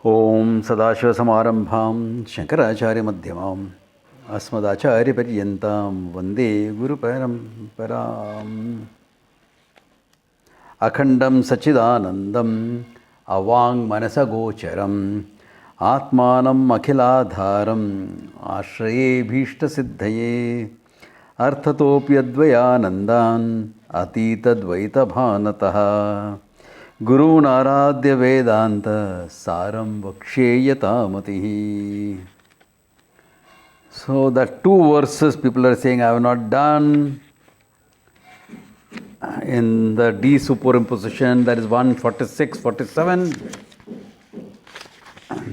ओम सदाशिवसमारंभां शंकराचार्यमध्यमाम् अस्मदाचार्यपर्यन्तां वन्दे गुरुपरम्पराम्। अखण्डं सच्चिदानन्दम् अवाङ्मनसगोचरम् आत्मानम् अखिलाधारम् आश्रये भीष्टसिद्धये अर्थतोऽप्यद्वयानन्दान् अतीतद्वैतभानतः गुरूणाराध्य वेदांत सारं वक्ष्येयतामतिः. So the two verses people are saying I have not done in the D superimposition, that is 146, 47.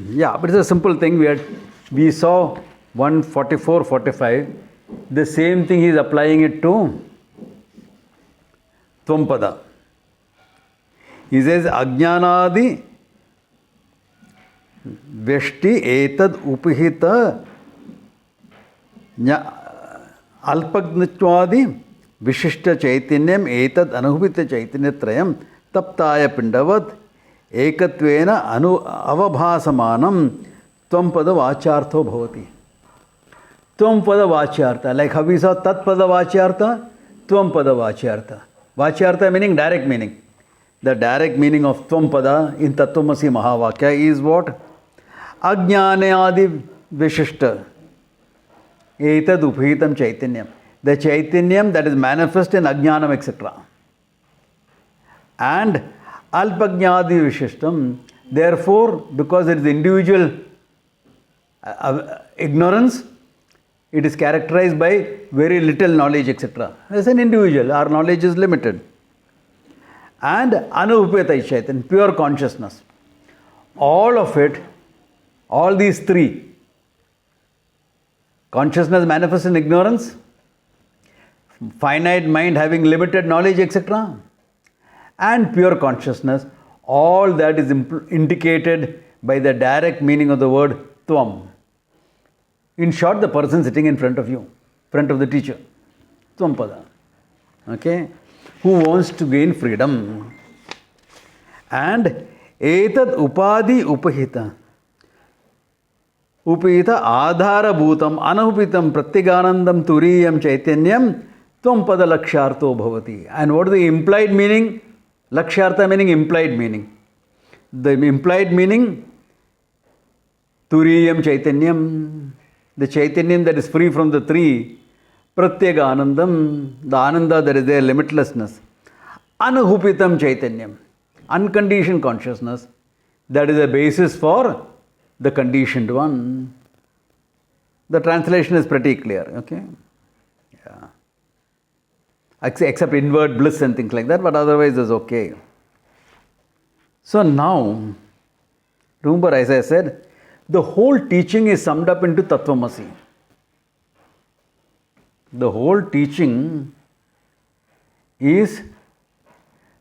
Yeah, but it's a simple thing. We saw 144, 45. The same thing he is applying it to Tvampada. He says Ajnanadi Veshti Etad Upihita Alpagnitwadi Vishishta Chaitanyam Etad Anubhita Chaitanyatrayam Taptaya Pindavat Ekatvena Avabhasamanam Tvampada Vachartho Bhavati. Tvampada Vachartha. Like how we saw Tatpada Vachartha, Tvampada Vachartha. Vachartha meaning direct meaning. The direct meaning of Tvampada in Tattvamasi Mahavakya is what? Ajnanayadi Vishishta Etad Uphitam Chaitanyam. The Chaitanyam that is manifest in Ajnanam, etc. And Alpajnadi Vishishtam. Therefore, because it is individual ignorance, it is characterized by very little knowledge, etc. As an individual, our knowledge is limited. And Anupeta Chaitanya, pure consciousness. All of it, all these three, consciousness manifests in ignorance, finite mind having limited knowledge, etc., and pure consciousness, all that is indicated by the direct meaning of the word Tvam. In short, the person sitting in front of you, front of the teacher, Tvampada. Okay? Who wants to gain freedom. And etad upadi upahita. Upahita adhara bhutam anupitam pratyaganandam turiyam chaitanyam tvampada lakshartho bhavati. And what is the implied meaning? Lakshartha meaning implied meaning. The implied meaning, turiyam chaitanyam, the chaitanyam that is free from the three. Pratyega Anandam, the Ananda that is there, limitlessness. Anuhupitam Chaitanyam, unconditioned consciousness, that is a basis for the conditioned one. The translation is pretty clear, okay? Yeah. Except inward bliss and things like that, but otherwise it's okay. So now, remember as I said, the whole teaching is summed up into Tattvamasi. The whole teaching is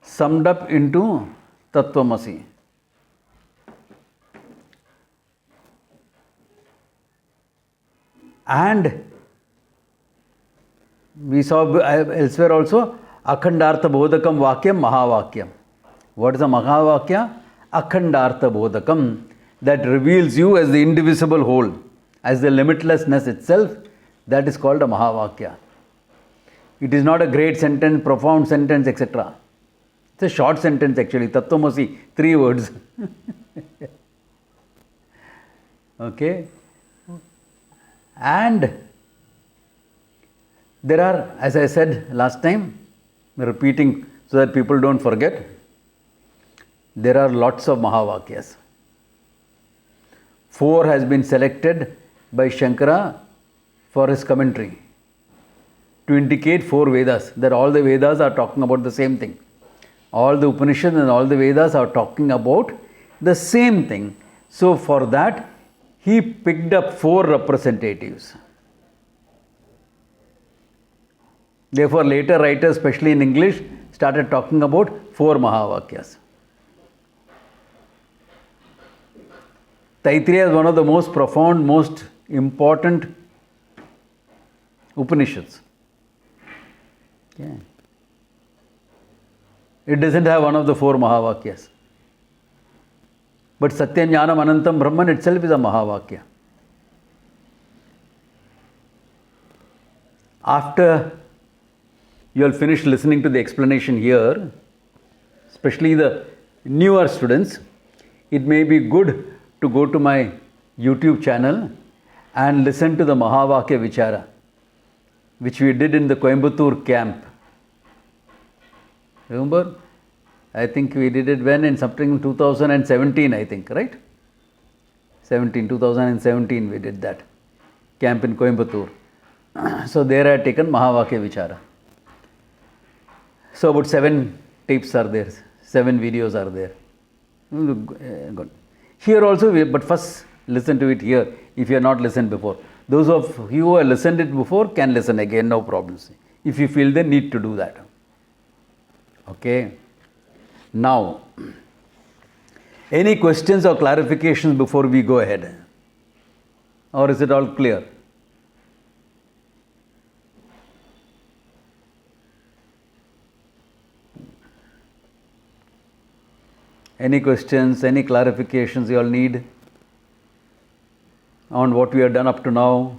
summed up into Tattvamasi. And we saw elsewhere also Akhandartha Bodhakam Vakyam Mahavakyam. What is a Mahavakya? Akhandartha Bodhakam, that reveals you as the indivisible whole, as the limitlessness itself. That is called a Mahavakya. It is not a great sentence, profound sentence, etc. It's a short sentence actually. Tattvamasi, 3 words. Okay? And there are, as I said last time, repeating so that people don't forget, there are lots of Mahavakyas. 4 has been selected by Shankara for his commentary to indicate 4 Vedas, that all the Vedas are talking about the same thing. All the Upanishads and all the Vedas are talking about the same thing. So for that, he picked up 4 representatives. Therefore, later writers, especially in English, started talking about 4 Mahavakyas. Taittiriya is one of the most profound, most important Upanishads. Okay. It doesn't have one of the 4 Mahavakyas. But Satyam Jnanam Anantam Brahman itself is a Mahavakya. After you will finish listening to the explanation here, especially the newer students, it may be good to go to my YouTube channel and listen to the Mahavakya Vichara, which we did in the Coimbatore camp. Remember? I think we did it when? In something in 2017, I think, right? 2017 we did that camp in Coimbatore. So there I had taken Mahavakya Vichara. So about 7 tapes are there, 7 videos are there. Good. Here also, but first listen to it here if you have not listened before. Those of you who have listened it before can listen again, no problems. If you feel they need to do that. Okay. Now, any questions or clarifications before we go ahead? Or is it all clear? Any questions, any clarifications you all need on what we have done up to now?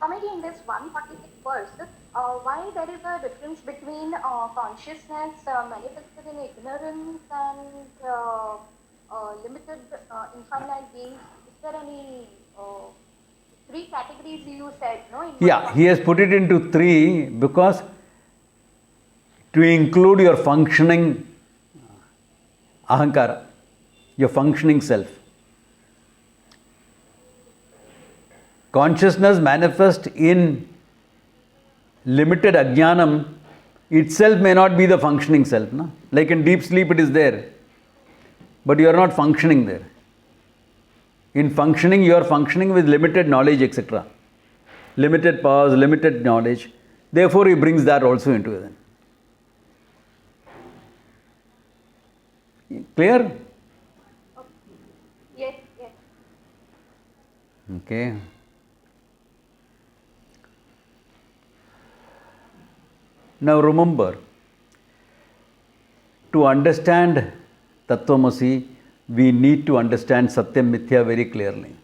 Coming in this 146 verse, why there is a difference between consciousness manifested in ignorance and limited infinite beings? Is there any 3 categories you said, no? Yeah, he has put it into 3 because to include your functioning ahankara, your functioning self. Consciousness manifest in limited ajnanam itself may not be the functioning self. No? Like in deep sleep it is there, but you are not functioning there. In functioning, you are functioning with limited knowledge, etc. Limited powers, limited knowledge. Therefore, he brings that also into it. Clear? Yes. Okay. Now remember, to understand Tattvamasi, we need to understand Satyam Mithya very clearly.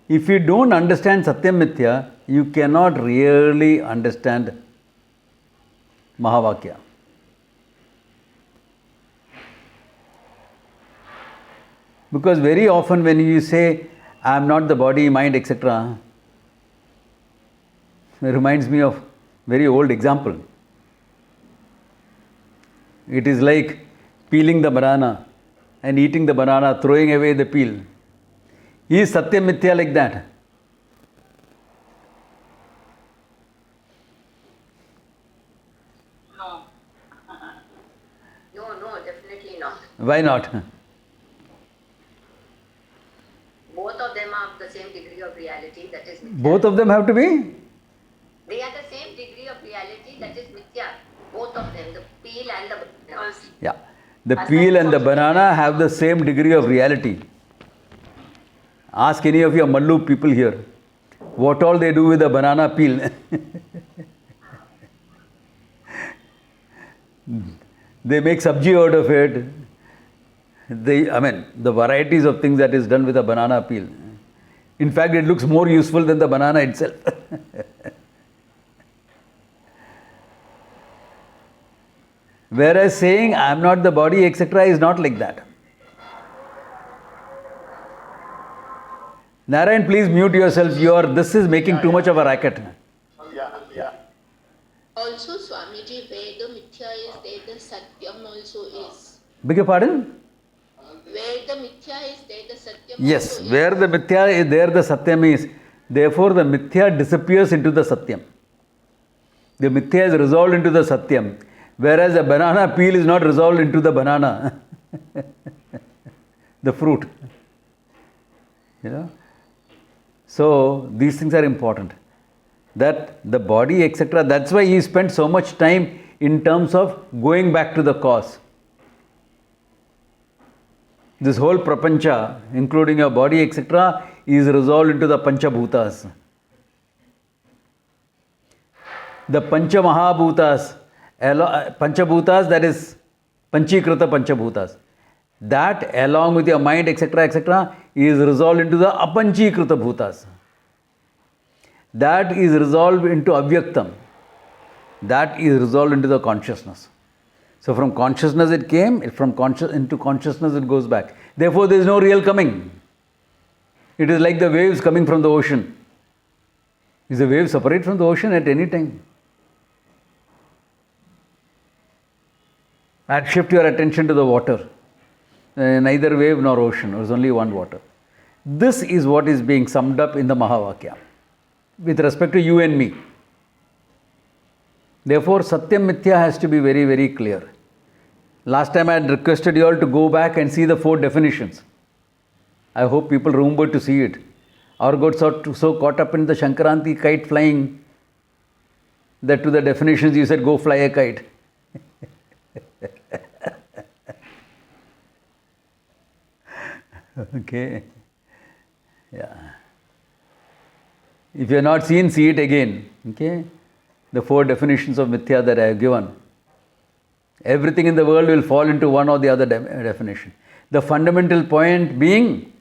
If you don't understand Satyam Mithya, you cannot really understand Mahavakya. Because very often when you say, I am not the body, mind, etc., it reminds me of very old example. It is like peeling the banana and eating the banana, throwing away the peel. Is Satyam Mithya like that? No. No, definitely not. Why not? Both of them are the same degree of reality, that is mithya. Both of them have to be? They are the same degree of reality, that is mithya. Both of them, the peel and the banana. Yeah. The peel and the banana have the same degree of reality. Ask any of your Mallu people here, what all they do with the banana peel. They make sabji out of it. The varieties of things that is done with a banana peel. In fact, it looks more useful than the banana itself. Whereas saying, I am not the body, etc., is not like that. Narayan, please mute yourself. This is making too much of a racket. Yeah. Also, Swamiji, where the mithya is, there the satyam also is. Beg your pardon? Where the mithya is, there the satyam Yes, also where the mithya is, there the satyam is. Therefore, the mithya disappears into the satyam. The mithya is resolved into the satyam, whereas the banana peel is not resolved into the banana, the fruit. So, these things are important. That the body, etc., that's why he spent so much time in terms of going back to the cause. This whole prapancha, including your body, etc., is resolved into the Panchabhutas. The Pancha Mahabhutas Panchabhutas, that is Panchikrita Panchabhutas. That along with your mind, etc., is resolved into the Apanchikrita Bhutas. That is resolved into Avyaktam. That is resolved into the consciousness. So from consciousness it came, into consciousness it goes back. Therefore there is no real coming. It is like the waves coming from the ocean. Is the wave separate from the ocean at any time? And shift your attention to the water. Neither wave nor ocean. There is only one water. This is what is being summed up in the Mahavakya with respect to you and me. Therefore, Satyam Mithya has to be very, very clear. Last time I had requested you all to go back and see the 4 definitions. I hope people remember to see it. Or got so caught up in the Shankaranti kite flying that to the definitions you said, go fly a kite. Okay. Yeah. If you have not seen, see it again. Okay. The 4 definitions of Mithya that I have given. Everything in the world will fall into one or the other definition. The fundamental point being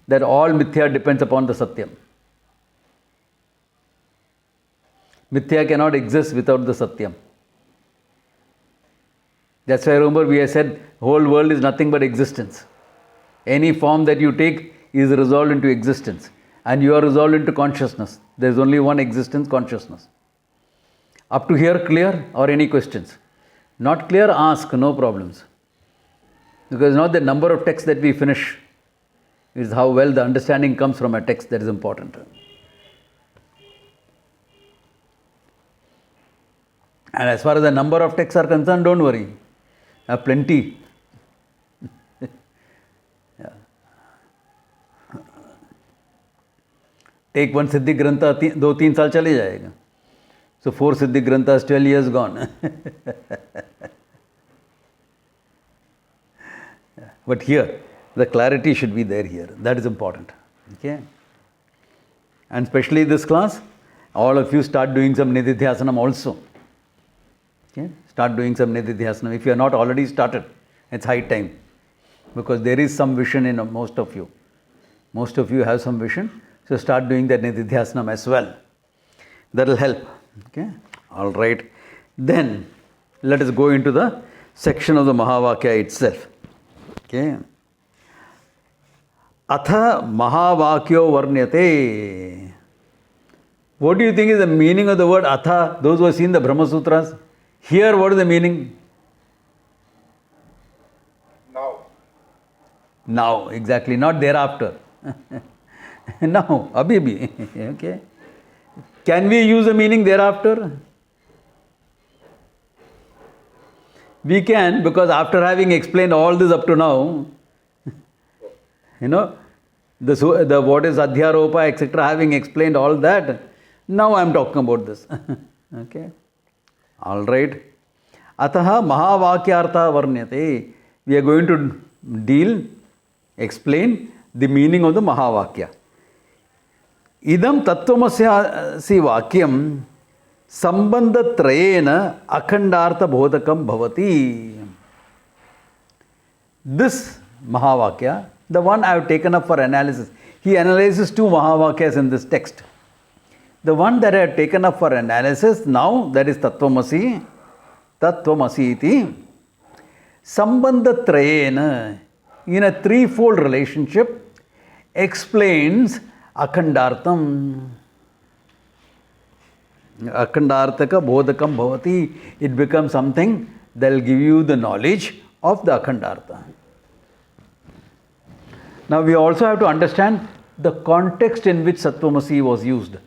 that all Mithya depends upon the Satyam. Mithya cannot exist without the Satyam. That's why remember we have said whole world is nothing but existence. Any form that you take is resolved into existence. And you are resolved into consciousness. There is only one existence, consciousness. Up to here clear or any questions? Not clear, ask, no problems. Because not the number of texts that we finish is how well the understanding comes from a text that is important. And as far as the number of texts are concerned, don't worry. I have plenty. Yeah. Take one Siddhi Grantha, 2-3 साल चले जाएगा. So 4 Siddhi Granthas, 12 years gone. But here, the clarity should be there here. That is important. Okay? And especially this class, all of you start doing some Nididhyasanam also. Okay? Start doing some Nididhyasanam. If you are not already started, it's high time. Because there is some vision in most of you. Most of you have some vision. So start doing that Nididhyasanam as well. That will help. Okay? All right. Then, let us go into the section of the Mahavakya itself. Okay. Atha Mahavakyo Varnyate. What do you think is the meaning of the word Atha? Those who have seen the Brahma Sutras. Here, what is the meaning? Now, exactly. Not thereafter. Now, abhi bhi. Okay. Can we use the meaning thereafter? We can, because after having explained all this up to now, the what is Adhyaropa, etc., having explained all that, now I am talking about this. Okay. All right. Ataha Mahavakyartha Varnyate. We are going to explain the meaning of the Mahavakya. Idam Tattvamasya Vakyam Sambandha Trayena Akhandartha Bodhakam Bhavati. This Mahavakya, the one I have taken up for analysis, he analyzes 2 Mahavakyas in this text. The one that I have taken up for analysis now, that is Tattvamasi iti, Sambandha Trayena, in a 3-fold relationship, explains Akhandartham. Akhandarthaka bodhakam bhavati. It becomes something that will give you the knowledge of the Akhandartha. Now we also have to understand the context in which Tattvamasi was used.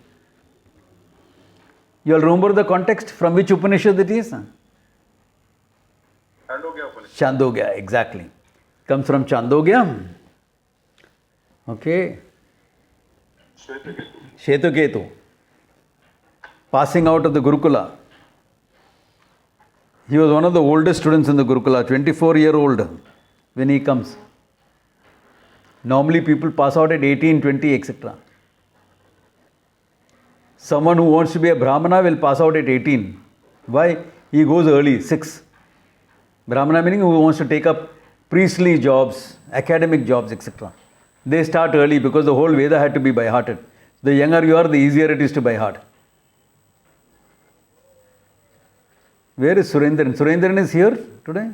You will remember the context from which Upanishad it is? Chandogya, exactly. Comes from Chandogya. Okay. Shetaketu. Passing out of the Gurukula. He was one of the oldest students in the Gurukula, 24-year-old when he comes. Normally people pass out at 18, 20, etc. Someone who wants to be a Brahmana will pass out at 18. Why? He goes early, 6. Brahmana meaning who wants to take up priestly jobs, academic jobs, etc. They start early because the whole Veda had to be by hearted. The younger you are, the easier it is to by heart. Where is Surendran? Surendran is here today?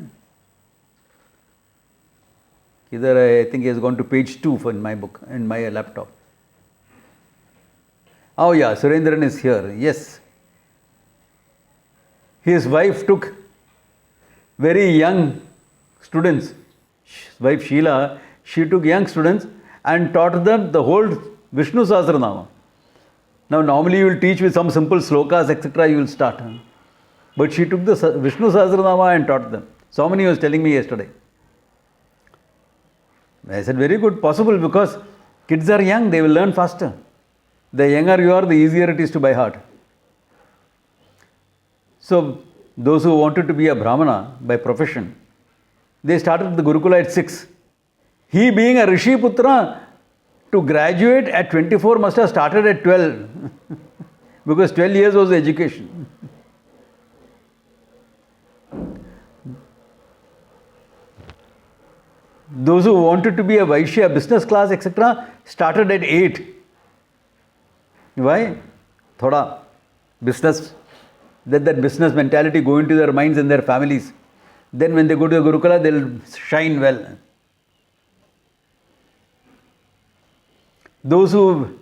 Either I think he has gone to page 2 in my book, in my laptop. Oh yeah, Surendran is here. Yes. His wife took very young students. His wife Sheila, she took young students and taught them the whole Vishnu Sahasranama. Now normally you will teach with some simple slokas, etc. You will start. But she took the Vishnu Sahasranama and taught them. Somani was telling me yesterday. I said, very good, possible, because kids are young, they will learn faster. The younger you are, the easier it is to by heart. So, those who wanted to be a Brahmana by profession, they started the Gurukula at 6. He being a Rishi Putra, to graduate at 24 must have started at 12. Because 12 years was the education. Those who wanted to be a Vaishya, business class, etc., started at 8. Why? Thoda business, that business mentality go into their minds and their families. Then when they go to the Gurukula, they'll shine well. Those who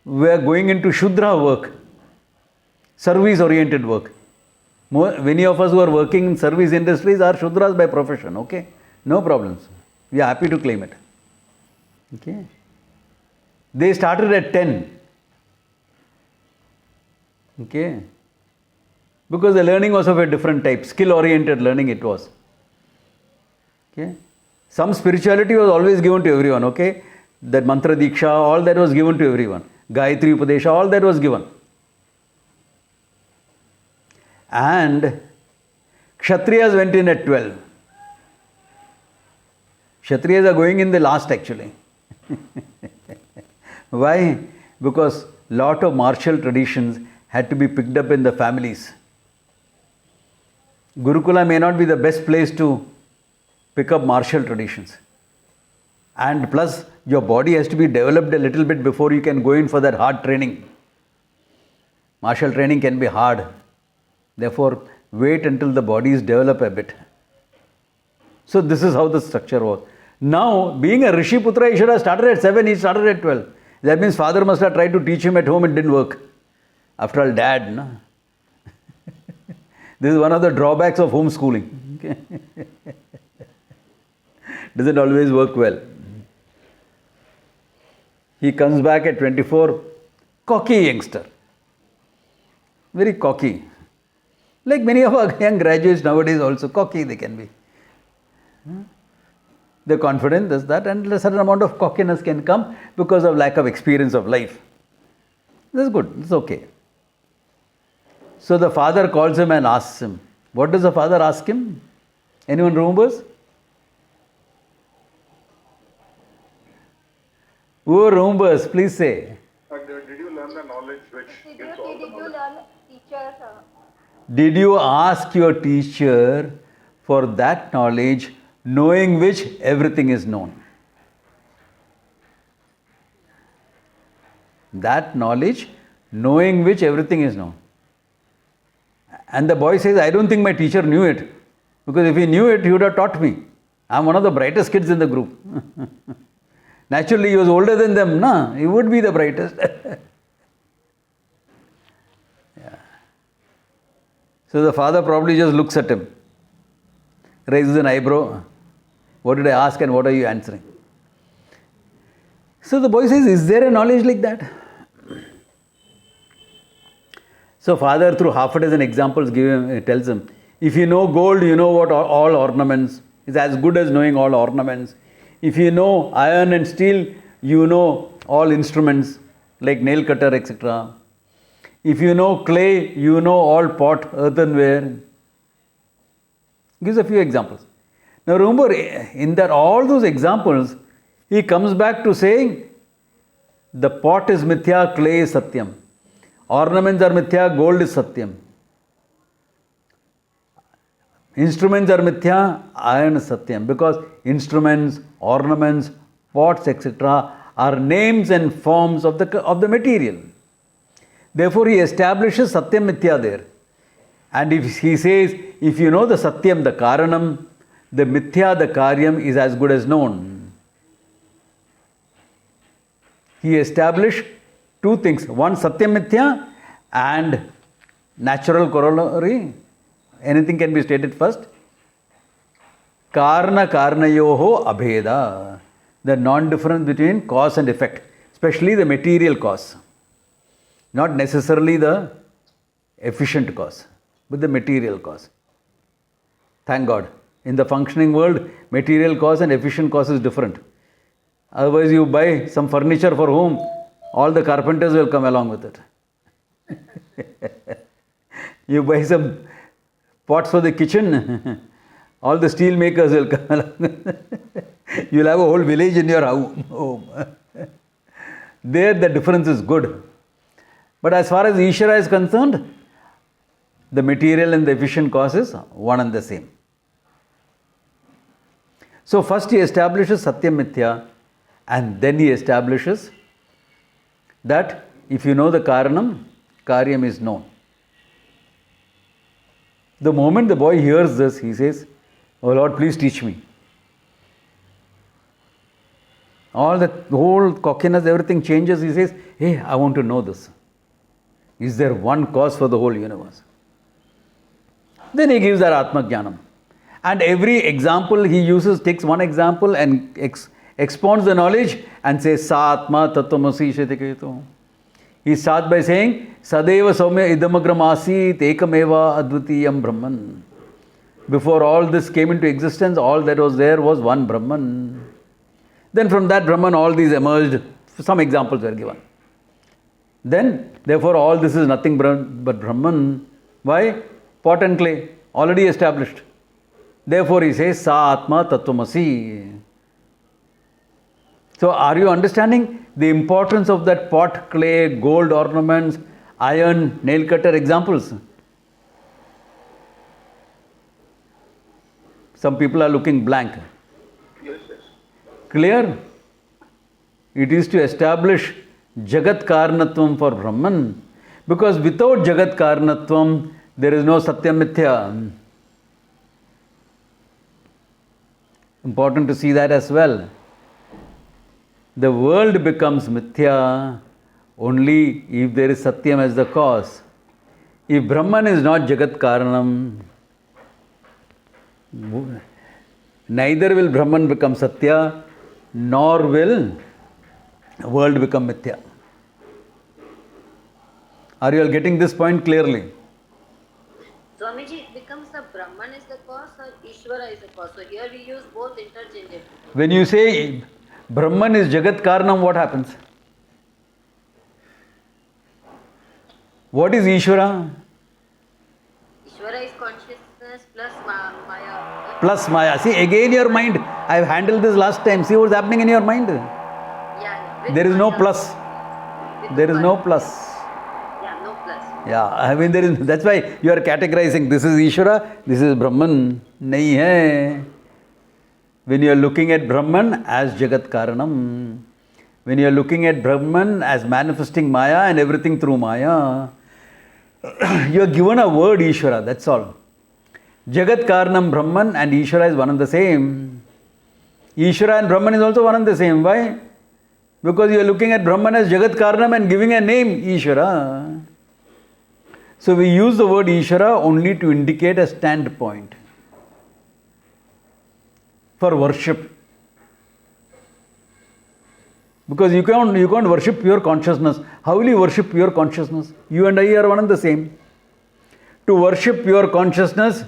were going into Shudra work, service-oriented work. Many of us who are working in service industries are Shudras by profession, okay? No problems. We are happy to claim it. Okay? They started at 10. Okay? Because the learning was of a different type, skill-oriented learning it was. Okay? Some spirituality was always given to everyone, okay? That mantra diksha, all that was given to everyone. Gayatri Upadesha, all that was given. And Kshatriyas went in at 12. Kshatriyas are going in the last actually. Why? Because lot of martial traditions had to be picked up in the families. Gurukula may not be the best place to pick up martial traditions. And plus, your body has to be developed a little bit before you can go in for that hard training. Martial training can be hard. Therefore, wait until the body is developed a bit. So this is how the structure was. Now, being a Rishi Putra, he should have started at 7, he started at 12. That means father must have tried to teach him at home, it didn't work. After all, dad, no? This is one of the drawbacks of homeschooling. Doesn't always work well. He comes back at 24, cocky youngster. Very cocky. Like many of our young graduates nowadays also, cocky they can be. They're confident, this, that, and a certain amount of cockiness can come because of lack of experience of life. This is good, it's okay. So the father calls him and asks him. What does the father ask him? Anyone remembers? Who remembers? Please say. Did you learn the knowledge which gives all the knowledge? learn teacher? Did you ask your teacher for that knowledge, knowing which everything is known? That knowledge, knowing which everything is known. And the boy says, I don't think my teacher knew it. Because if he knew it, he would have taught me. I'm one of the brightest kids in the group. Naturally, he was older than them, no? He would be the brightest. Yeah. So the father probably just looks at him, raises an eyebrow. What did I ask and what are you answering? So the boy says, is there a knowledge like that? So father, through half a dozen examples, tells him, if you know gold, you know what all ornaments. It's as good as knowing all ornaments. If you know iron and steel, you know all instruments like nail cutter, etc. If you know clay, you know all pot, earthenware. Gives a few examples. Now remember, in that all those examples, he comes back to saying, the pot is mithya, clay is satyam. Ornaments are mithya, gold is satyam. Instruments are mithya, iron is satyam. Because instruments, ornaments, pots, etc. are names and forms of the material. Therefore, he establishes satyam mithya there. And if he says, if you know the satyam, the karanam, the mithya, the karyam is as good as known. He established two things. One, satyam mithya, and natural corollary. Anything can be stated first. Karna karnayoho abheda. The non-difference between cause and effect, especially the material cause. Not necessarily the efficient cause, but the material cause. Thank God. In the functioning world, material cause and efficient cause is different. Otherwise, you buy some furniture for home, all the carpenters will come along with it. You buy some pots for the kitchen, all the steel makers will come along. You'll have a whole village in your home. There, the difference is good. But as far as Ishvara is concerned, the material and the efficient cause is one and the same. So first he establishes Satyam Mithya, and then he establishes that if you know the Karanam, Karyam is known. The moment the boy hears this, he says, "Oh Lord, please teach me." All the whole cockiness, everything changes. He says, "Hey, I want to know this. Is there one cause for the whole universe?" Then he gives that Atma Jnanam. And every example he uses, takes one example and expounds the knowledge and says, Sa Atma Tattvamasi Shetiketu. He starts by saying, Sadeva Saumya Idamagram Asit Ekameva Advitiyam Brahman. Before all this came into existence, all that was there was one Brahman. Then from that Brahman, all these emerged. Some examples were given. Then, therefore, all this is nothing but Brahman. Why? Pot and clay, already established. Therefore, he says, Sa Atma Tattvamasi. So, are you understanding the importance of that pot, clay, gold ornaments, iron, nail cutter examples? Some people are looking blank. Yes, yes. Clear? It is to establish Jagat Karanatvam for Brahman. Because without Jagat Karanatvam, there is no Satyam Mithya. Important to see that as well. The world becomes Mithya only if there is Satyam as the cause. If Brahman is not Jagat Karanam, neither will Brahman become Satya, nor will world become Mithya. Are you all getting this point clearly? Swamiji, it becomes the Brahman is the cause or Ishvara is the cause. So here we use both interchangeably. When you say Brahman is Jagat Karanam, what happens? What is Ishvara? Ishvara is consciousness plus Maya. Plus Maya. See, again your mind. I have handled this last time. See what's happening in your mind. Yeah. There is no Maya. plus. With There is no Maya. plus. Yeah, no plus. Yeah, I mean, that's why you are categorizing. This is Ishvara, this is Brahman. Nahi hai. When you are looking at Brahman as Jagat Karanam, when you are looking at Brahman as manifesting Maya and everything through Maya, you are given a word Ishvara, that's all. Jagat Karanam Brahman and Ishvara is one and the same. Ishvara and Brahman is also one and the same. Why? Because you are looking at Brahman as Jagat Karanam and giving a name Ishvara. So we use the word Ishvara only to indicate a standpoint for worship. Because you can't worship pure consciousness. How will you worship pure consciousness? You and I are one and the same. To worship pure consciousness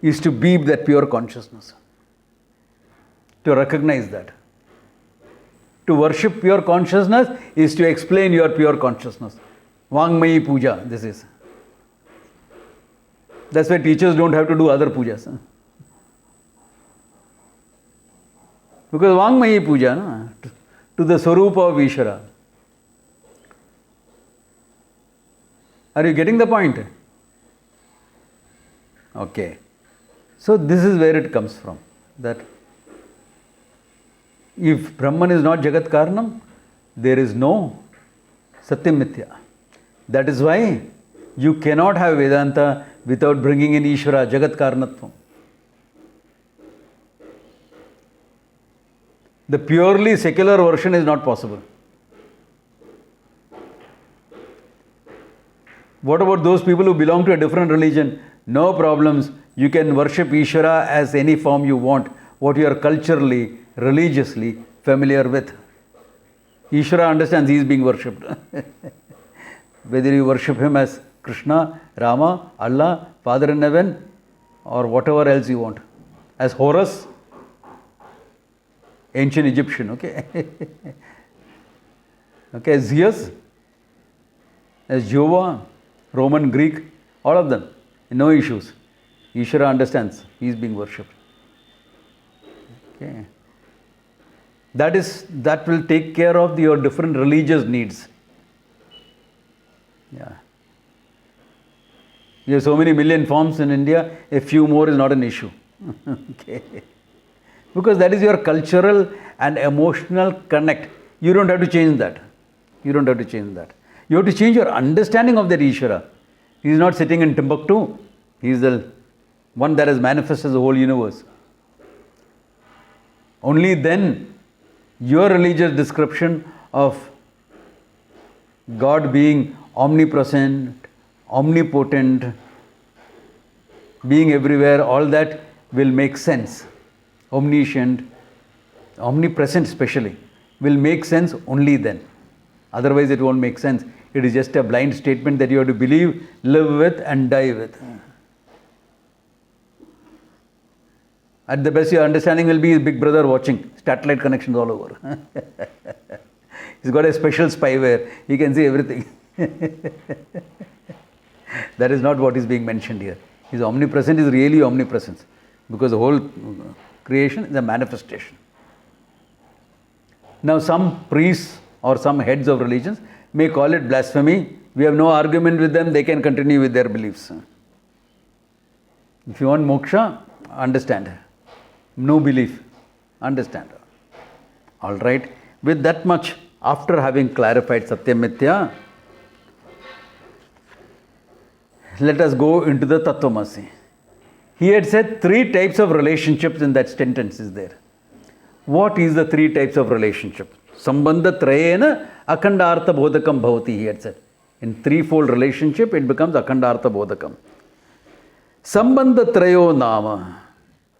is to be that pure consciousness. To recognize that. To worship pure consciousness is to explain your pure consciousness. Vangmayi puja, this is. That's why teachers don't have to do other pujas. Because Vangmayi puja, no? To the Swarupa of Ishvara. Are you getting the point? Okay. So this is where it comes from. That if Brahman is not Jagat Karanam, there is no Satyam Mithya. That is why you cannot have Vedanta without bringing in Ishvara, Jagat Karanatvam. The purely secular version is not possible. What about those people who belong to a different religion? No problems. You can worship Ishvara as any form you want, what you are culturally, religiously familiar with. Ishvara understands he is being worshipped. Whether you worship him as Krishna, Rama, Allah, Father in heaven, or whatever else you want. As Horus, ancient Egyptian, okay? Okay, as Zeus, as Jehovah, Roman, Greek, all of them, no issues. Ishvara understands he is being worshipped. Okay. That will take care of your different religious needs. Yeah. You have so many million forms in India, a few more is not an issue. Okay. Because that is your cultural and emotional connect. You don't have to change that. You don't have to change that. You have to change your understanding of that Ishvara. He is not sitting in Timbuktu. He is the one that has manifested the whole universe. Only then your religious description of God being omnipresent, omnipotent, being everywhere, all that will make sense. Omniscient, omnipresent especially, will make sense only then. Otherwise it won't make sense. It is just a blind statement that you have to believe, live with and die with. At the best your understanding will be his big brother watching, satellite connections all over. He's got a special spyware, he can see everything. That is not what is being mentioned here. His omnipresence is really omnipresence, because the whole creation is a manifestation. Now some priests or some heads of religions may call it blasphemy. We have no argument with them, they can continue with their beliefs. If you want moksha, understand. No belief, understand. Alright, with that much, after having clarified Satyam Mithya, let us go into the Tattvamasi. He had said 3 types of relationships in that sentence is there. What is the 3 types of relationship? Sambandha trayena akhandartha bodhakam bhavati, he had said. In 3-fold relationship, it becomes akhandartha bodhakam. Sambandha trayo nama.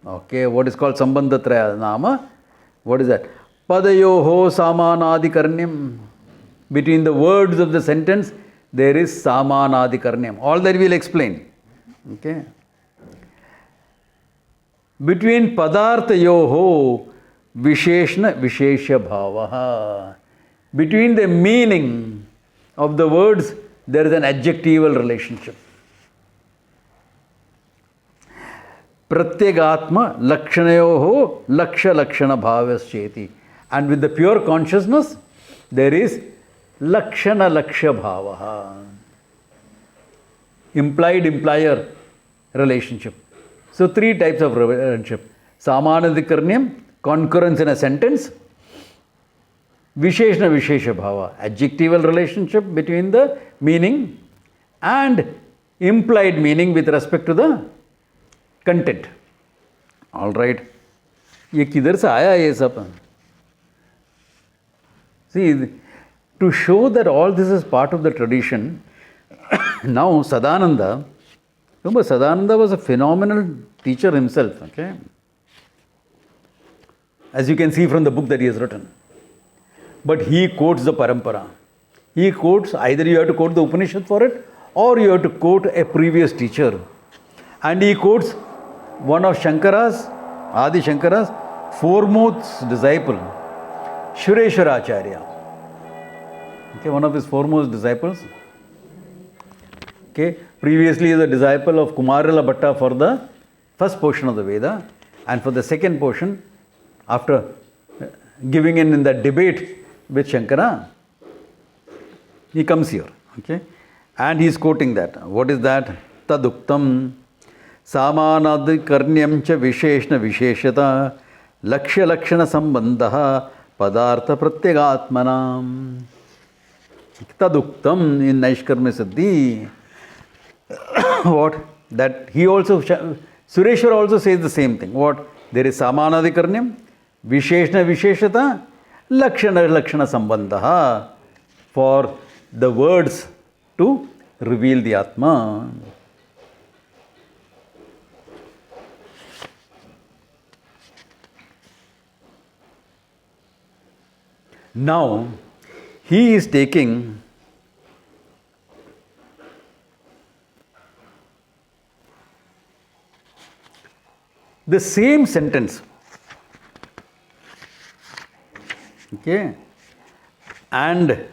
Okay, what is called Sambandha traya nama? What is that? Padayoho samanadikarnyam. Between the words of the sentence, there is samanadikarnyam. All that we will explain. Okay. Between padarthayoho visheshna vishesha bhavaha. Between the meaning of the words, there is an adjectival relationship. Pratyagatma lakshanayoho laksha lakshana bhavascheti. And with the pure consciousness, there is lakshana laksha bhavaha. Implied implier relationship. So 3 types of relationship. Samanadikarnyam, concurrence in a sentence. Visheshna vishesha bhava, adjectival relationship between the meaning and implied meaning with respect to the content. Alright. ये किधर से आया ये सब? See, to show that all this is part of the tradition, now Sadananda, remember Sadananda was a phenomenal teacher himself, okay? As you can see from the book that he has written. But he quotes the parampara. He quotes, either you have to quote the Upanishad for it, or you have to quote a previous teacher. And he quotes one of Shankara's, Adi Shankara's foremost disciple, Shureshwaracharya. Okay, one of his foremost disciples. Okay, previously he is a disciple of Kumarila Bhatta for the first portion of the Veda, and for the second portion, after giving in that debate with Shankara, he comes here, okay, and he is quoting that. What is that? Taduktam सामानाधिकर्ण्यं च विशेषण विशेषता लक्ष्य लक्षण संबंधः पदार्थ प्रत्यगात्मनाम् तदुक्तम in Naishkarmya Siddhi. What? That he also, Sureshwar also says the same thing. What? There is Samanadikarnyam, Visheshna Visheshata, Lakshana Lakshana Sambandha for the words to reveal the Atma. Now, he is taking the same sentence, okay, and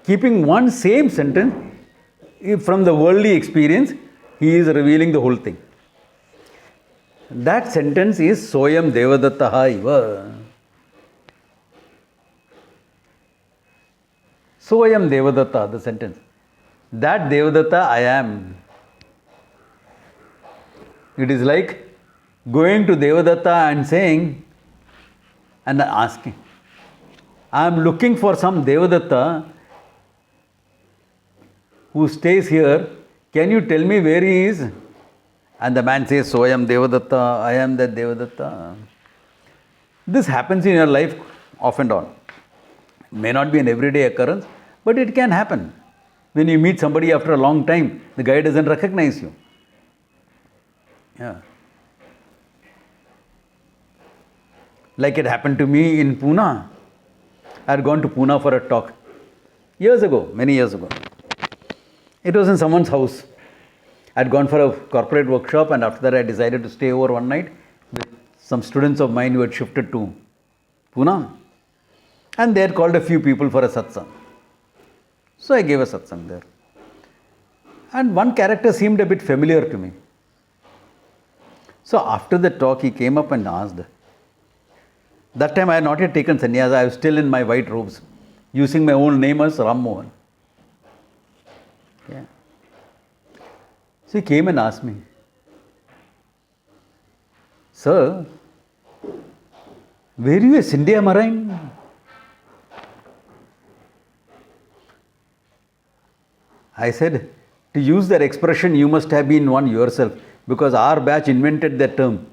keeping one same sentence from the worldly experience, he is revealing the whole thing. That sentence is Soyam Devadattaha Iva. Soyam Devadatta, the sentence. That Devadatta I am. It is like going to Devadatta and saying and asking, I am looking for some Devadatta who stays here. Can you tell me where he is? And the man says, Soyam Devadatta, I am that Devadatta. This happens in your life off and on. It may not be an everyday occurrence, but it can happen. When you meet somebody after a long time, the guy doesn't recognize you. Yeah. Like it happened to me in Pune. I had gone to Pune for a talk years ago, many years ago. It was in someone's house. I had gone for a corporate workshop, and after that I decided to stay over one night with some students of mine who had shifted to Pune. And they had called a few people for a satsang. So I gave a satsang there. And one character seemed a bit familiar to me. So after the talk, he came up and asked. That time I had not yet taken sannyasa. I was still in my white robes, using my own name as Ram Mohan. Yeah. So he came and asked me, Sir, were you a Scindia Marine? I said, to use that expression, you must have been one yourself, because our batch invented that term.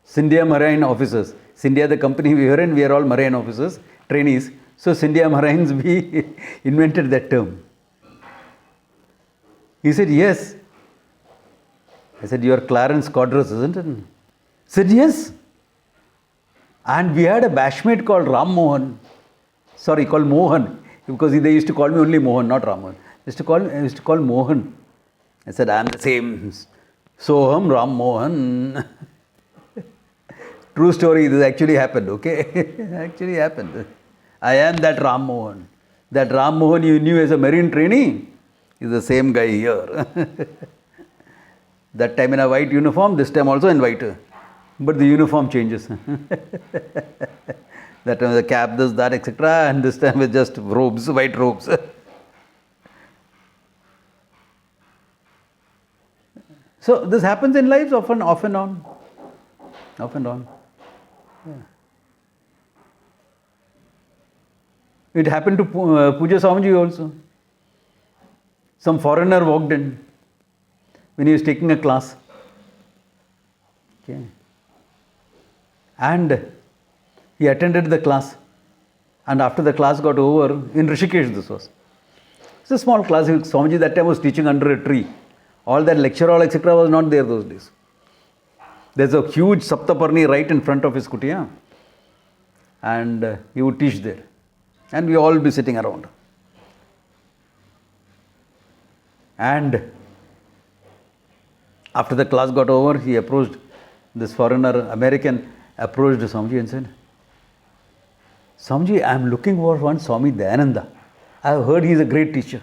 Scindia Marine officers. Scindia, the company we were in, we are all marine officers, trainees. So Scindia Marines, we invented that term. He said, yes. I said, you are Clarence Codrus, isn't it? He said, yes. And we had a batchmate called Ram Mohan. Sorry, called Mohan. Because they used to call me only Mohan, not Ram Mohan. They used to call Mohan. I said, I am the same. Soham Ram Mohan. True story, this actually happened, okay? Actually happened. I am that Ram Mohan. That Ram Mohan you knew as a marine trainee is the same guy here. That time in a white uniform, this time also in white. But the uniform changes. That time the cap, this, that, etc. And this time with just robes, white robes. So this happens in lives off and on. Off and on. Yeah. It happened to Puja Swamiji also. Some foreigner walked in when he was taking a class. Okay. And he attended the class. And after the class got over, in Rishikesh this was. It's a small class. Swamiji that time was teaching under a tree. All that lecture hall, etc. was not there those days. There's a huge Saptaparni right in front of his kutia. And he would teach there. And we all would be sitting around. And after the class got over, he approached this foreigner, American, approached Swamiji and said, Swamiji, I am looking for one Swami Dayananda. I have heard he is a great teacher.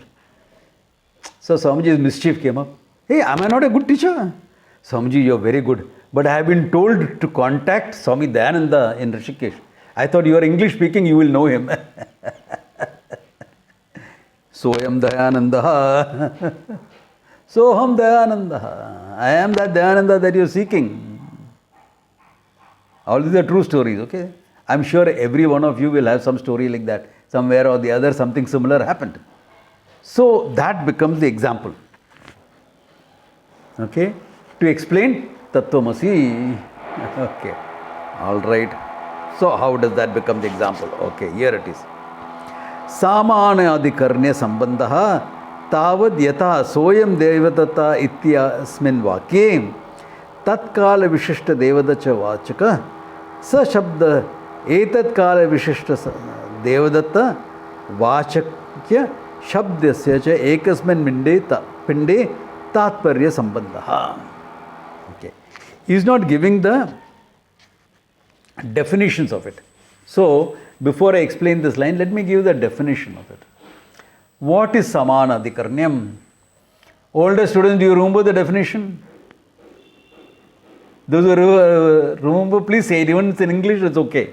So Swamiji's mischief came up. Hey, am I not a good teacher? Swamiji, you are very good. But I have been told to contact Swami Dayananda in Rishikesh. I thought you are English speaking, you will know him. Soyam Dayananda. Soham Dayananda. I am that Dayananda that you are seeking. All these are true stories, okay? I am sure every one of you will have some story like that. Somewhere or the other, something similar happened. So that becomes the example. Okay? To explain Tattvamasi. Okay. All right. So how does that become the example? Okay, here it is. Samanadhikarnya sambandha tavad yata soyam devadata ityasmin vakye tatkala vishishta devadacha vachaka sa shabda etat kala vishishta devadatta vachakya shabdasya cha ekasmin pinde tatparya sambandha. Okay. He is not giving the definitions of it. So, before I explain this line, let me give the definition of it. What is Samanadhikarnyam? Older students, do you remember the definition? Those who remember, please say it. Even if it's in English, it's okay.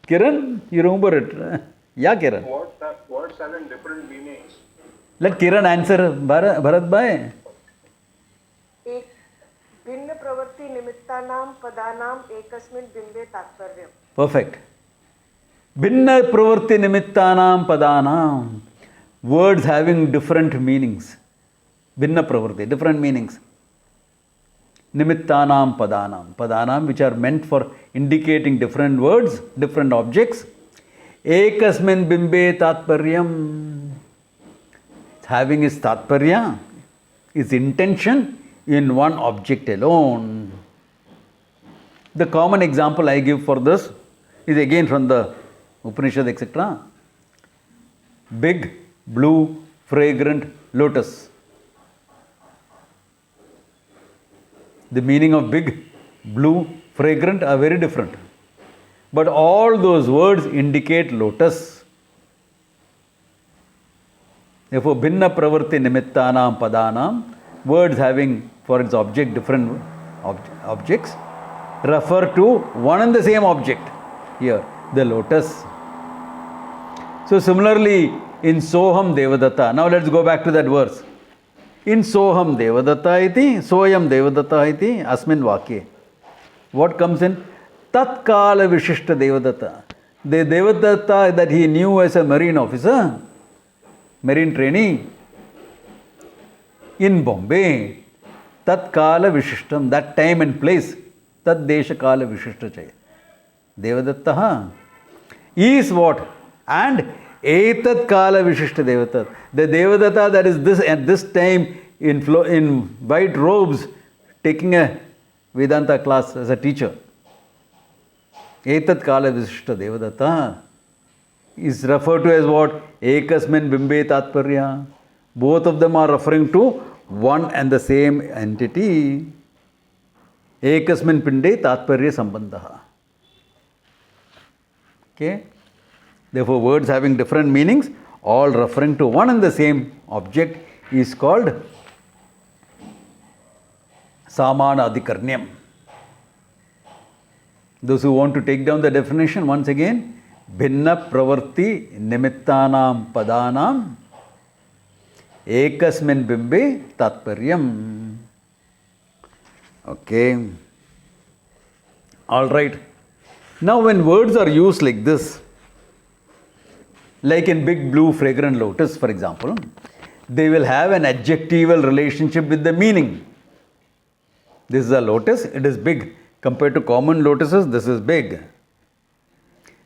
Kiran, you remember it? Yeah, Kiran. Words having different meanings. Let Kiran answer. Bharat Bhai. एक भिन्न प्रवृत्ति निमित्तानां पदानां एकस्मिन् बिंबे तात्पर्यम्. Perfect. Bhinna pravritti nimittanam padanam. Words having different meanings. Bhinna pravritti, different meanings. Nimittanam padanam. Padanam, which are meant for indicating different words, different objects. Ekasmin bimbe tatparyam. Having its tatparya, its intention in one object alone. The common example I give for this is again from the Upanishad, etc. Big, blue, fragrant lotus. The meaning of big, blue, fragrant are very different. But all those words indicate lotus. Therefore, bhinna pravritti nimittanam padanam, words having for its object different objects, refer to one and the same object. Here, the lotus. So similarly, in Soham Devadatta, now let's go back to that verse. In Soham Devadatta iti, Soyam Devadatta iti, Asmin Vakye. What comes in? Tatkala Vishishta Devadatta. The Devadatta that he knew as a marine officer, marine trainee, in Bombay, Tatkala Vishishtam, that time and place, Tat Desha Kala Vishishta Chaya. Devadatta is what? And Etat Kala Vishishta Devadatta. The Devadatta that is this at this time in white robes taking a Vedanta class as a teacher. Etat Kala Vishishta Devadatta is referred to as what? Ekasmin Bimbe Tatparya. Both of them are referring to one and the same entity. Ekasmin Pinde Tatparya Sambandha. Okay? Therefore, words having different meanings, all referring to one and the same object, is called Samanadhikarnyam. Those who want to take down the definition, once again, Bhinna Pravarti Nimittanam Padanam Ekasmin Bimbe Tatparyam. Okay. All right. Now, when words are used like this, like in big blue fragrant lotus, for example, they will have an adjectival relationship with the meaning. This is a lotus, it is big. Compared to common lotuses, this is big.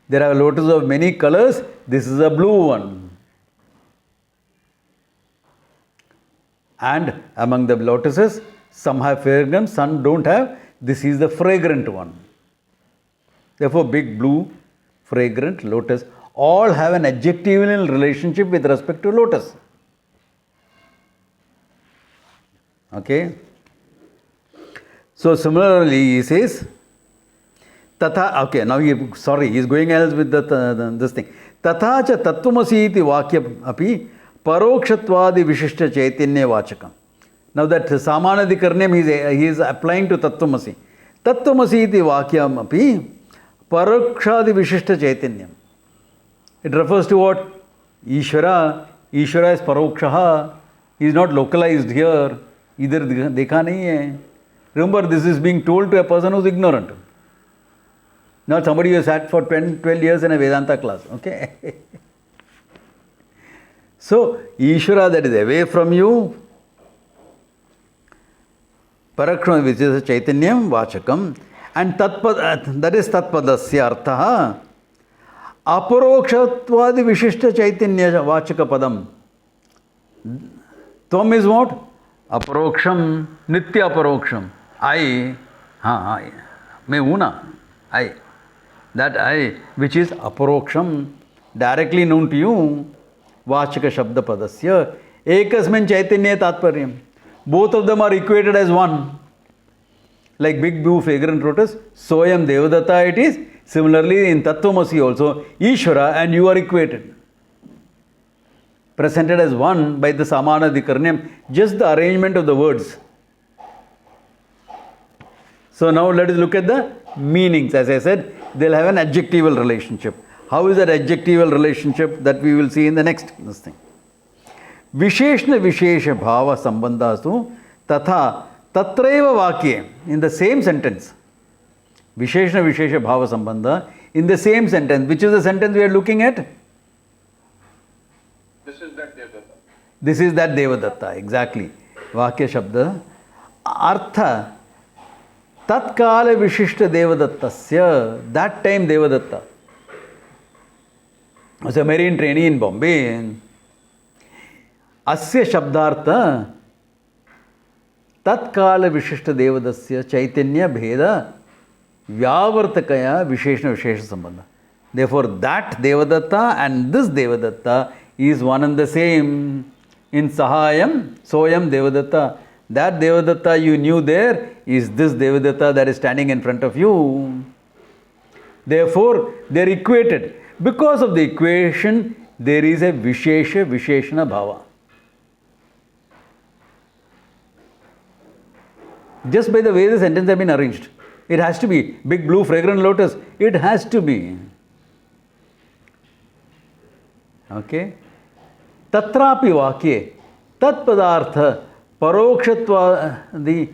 There are lotuses of many colors, this is a blue one. And among the lotuses, some have fragrance, some don't have. This is the fragrant one. Therefore, big blue, fragrant lotus, all have an adjectival relationship with respect to lotus. Okay? So, similarly, he says, Tatha, okay, now he is going else with this thing. Tatha cha tattvamasi iti vakya api parokshatvadi vishishta chaitanya vachakam. Now that Samanadhikarnyam he is applying to tattvamasi. Tattvamasi iti vakyam api parokshadi vishishta chaitanyam. It refers to what? Ishvara. Ishvara is parokshaha. He is not localized here. Either dekha nahi hai. Remember, this is being told to a person who is ignorant. Not somebody who has sat for 10, 12 years in a Vedanta class. Okay? So, Ishvara that is away from you, Parakshma, which is Chaitanyam, Vachakam, and that is Tatpadasya Arthaha, Aparokshatvadi Vishishta Chaitanya Vachaka Padam. Tvam is what? Aparoksham, Nitya Aparoksham. I, मैं हूँ ना, I. That I, which is Aparoksham, directly known to you, Vachaka Shabda Padasya, Ekasmin Chaitanya Tatparyam. Both of them are equated as one. Like big blue fragrant lotus, Soyam Devadatta it is. Similarly, in Tattvamasi also, Ishvara and you are equated. Presented as one by the Samanadhikaranyam, just the arrangement of the words. So now let us look at the meanings. As I said, they'll have an adjectival relationship. How is that adjectival relationship? That we will see in the next thing. Visheshna Vishesha Bhava Sambandhasu Tatha Tatreva Vakye. In the same sentence. Visheshna Vishesha Bhava Sambandha. In the same sentence. Which is the sentence we are looking at? This is that Devadatta. This is that Devadatta. Exactly. Vakya Shabda. Artha. Tatkala Vishishta Devadattasya. That time Devadatta. I was a marine trainee in Bombay. Asya Shabdartha Tatkala Vishishta Devadasya Chaitanya Bheda Vyavartakaya Visheshna Vishesha Sambandha. Therefore, that Devadatta and this Devadatta is one and the same. In Sahayam, Soyam Devadatta. That Devadatta you knew there is this Devadatta that is standing in front of you. Therefore, they are equated. Because of the equation, there is a Vishesha Visheshana Bhava. Just by the way the sentence have been arranged. It has to be. Big blue fragrant lotus. It has to be. Okay? Tatrapi vakye tat padartha parokshatva the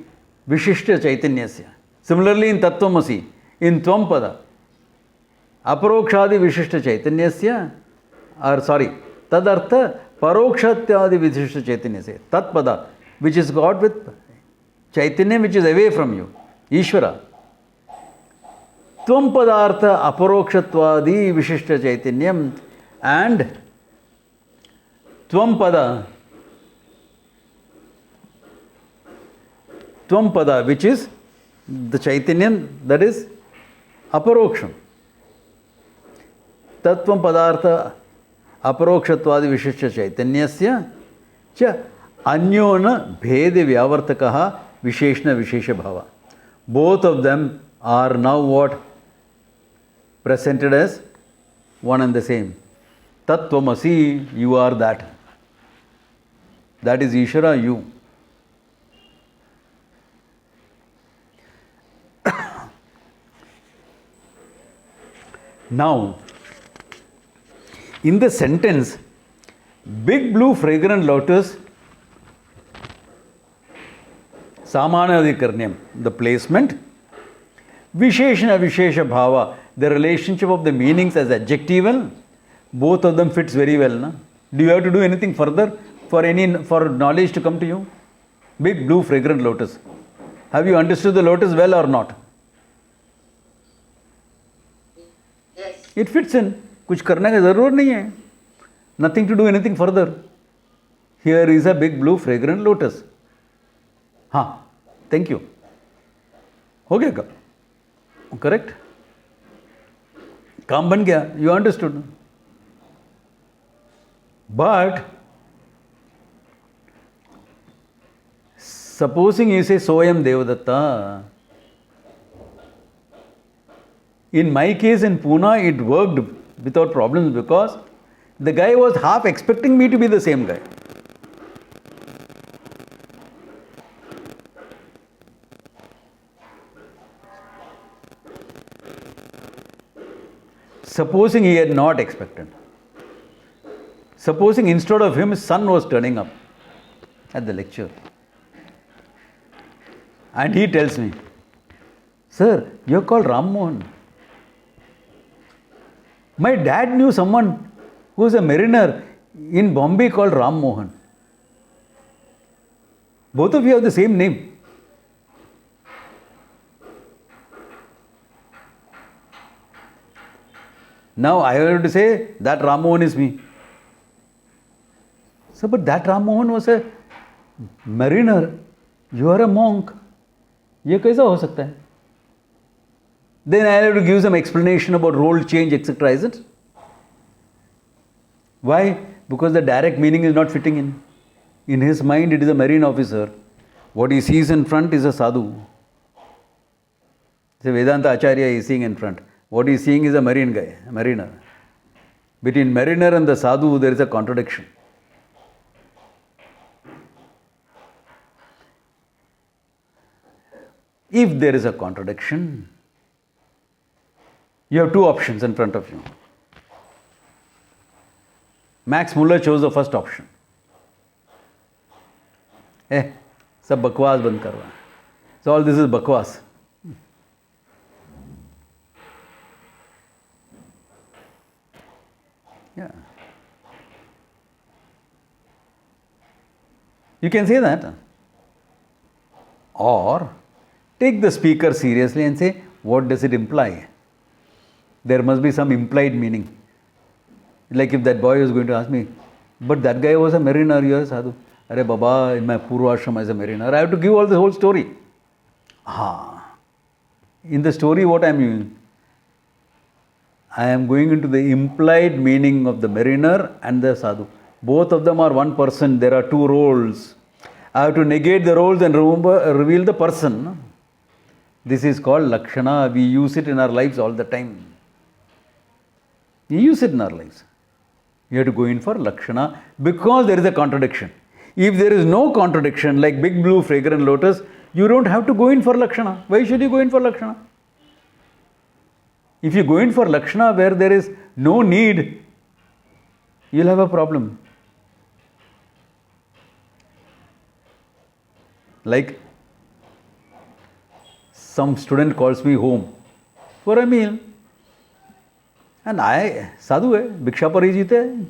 vishishta chaitanyasya. Similarly in Tattvamasi, in Tvam pada, aparokshadi vishishta chaitanyasya, or sorry, tadartha parokshatyadi vishishta chaitanyasya. Tat pada, which is got with Chaitanya, which is away from you, Ishvara. Tvam padartha aparokshatvadi vishishta chaitanyam, and Tvam pada, which is the Chaitanyam, that is aparoksham. Tattvam padartha aparokshatvadi vishishta chaitanyasya cha anyona bhede vyavartakaha Visheshna Vishesha Bhava. Both of them are now what? Presented as one and the same. Tattvamasi, you are that. That is Ishvara, you. Now, in the sentence, big blue fragrant lotus, Samanadhikaranyam, the placement, Visheshana Vishesha Bhava, the relationship of the meanings as adjectival, both of them fits very well. Na? Do you have to do anything further for knowledge to come to you? Big blue fragrant lotus. Have you understood the lotus well or not? Yes. It fits in. कुछ करने का ज़रूर नहीं है. Nothing to do anything further. Here is a big blue fragrant lotus. हाँ, thank you. हो गया क्या? Correct? काम बन गया. You understood. But supposing you say Soyam Devadatta. In my case in Pune, it worked without problems because the guy was half expecting me to be the same guy. Supposing he had not expected. Supposing instead of him, his son was turning up at the lecture. And he tells me, "Sir, you're called Ram Mohan. My dad knew someone who was a mariner in Bombay called Ram Mohan. Both of you have the same name." Now I have to say that Ram Mohan is me. So, but that Ram Mohan was a mariner. You are a monk. ये कैसा हो सकता है? Then I have to give some explanation about role change, etc. Isn't it? Why? Because the direct meaning is not fitting in. In his mind, it is a marine officer. What he sees in front is a sadhu. So Vedanta Acharya is seeing in front. What he is seeing is a marine guy, a mariner. Between mariner and the sadhu, there is a contradiction. If there is a contradiction, you have two options in front of you. Max Muller chose the first option. सब बकवास बंद करवा. So all this is bakwas. Yeah. You can say that. Or take the speaker seriously and say, what does it imply? There must be some implied meaning. Like if that boy was going to ask me, but that guy was a mariner, you are a sadhu. Arey Baba, in my Purvashram as a mariner, I have to give all the whole story. In the story, what I am doing? I am going into the implied meaning of the mariner and the sadhu. Both of them are one person. There are two roles. I have to negate the roles and reveal the person. This is called Lakshana. We use it in our lives all the time. We use it in our lives. You have to go in for Lakshana because there is a contradiction. If there is no contradiction, like big blue fragrant lotus, you don't have to go in for Lakshana. Why should you go in for Lakshana? If you go in for Lakshana where there is no need, you'll have a problem. Like some student calls me home for a meal. And I, sadhu hai, bhiksha par hi jeete hai.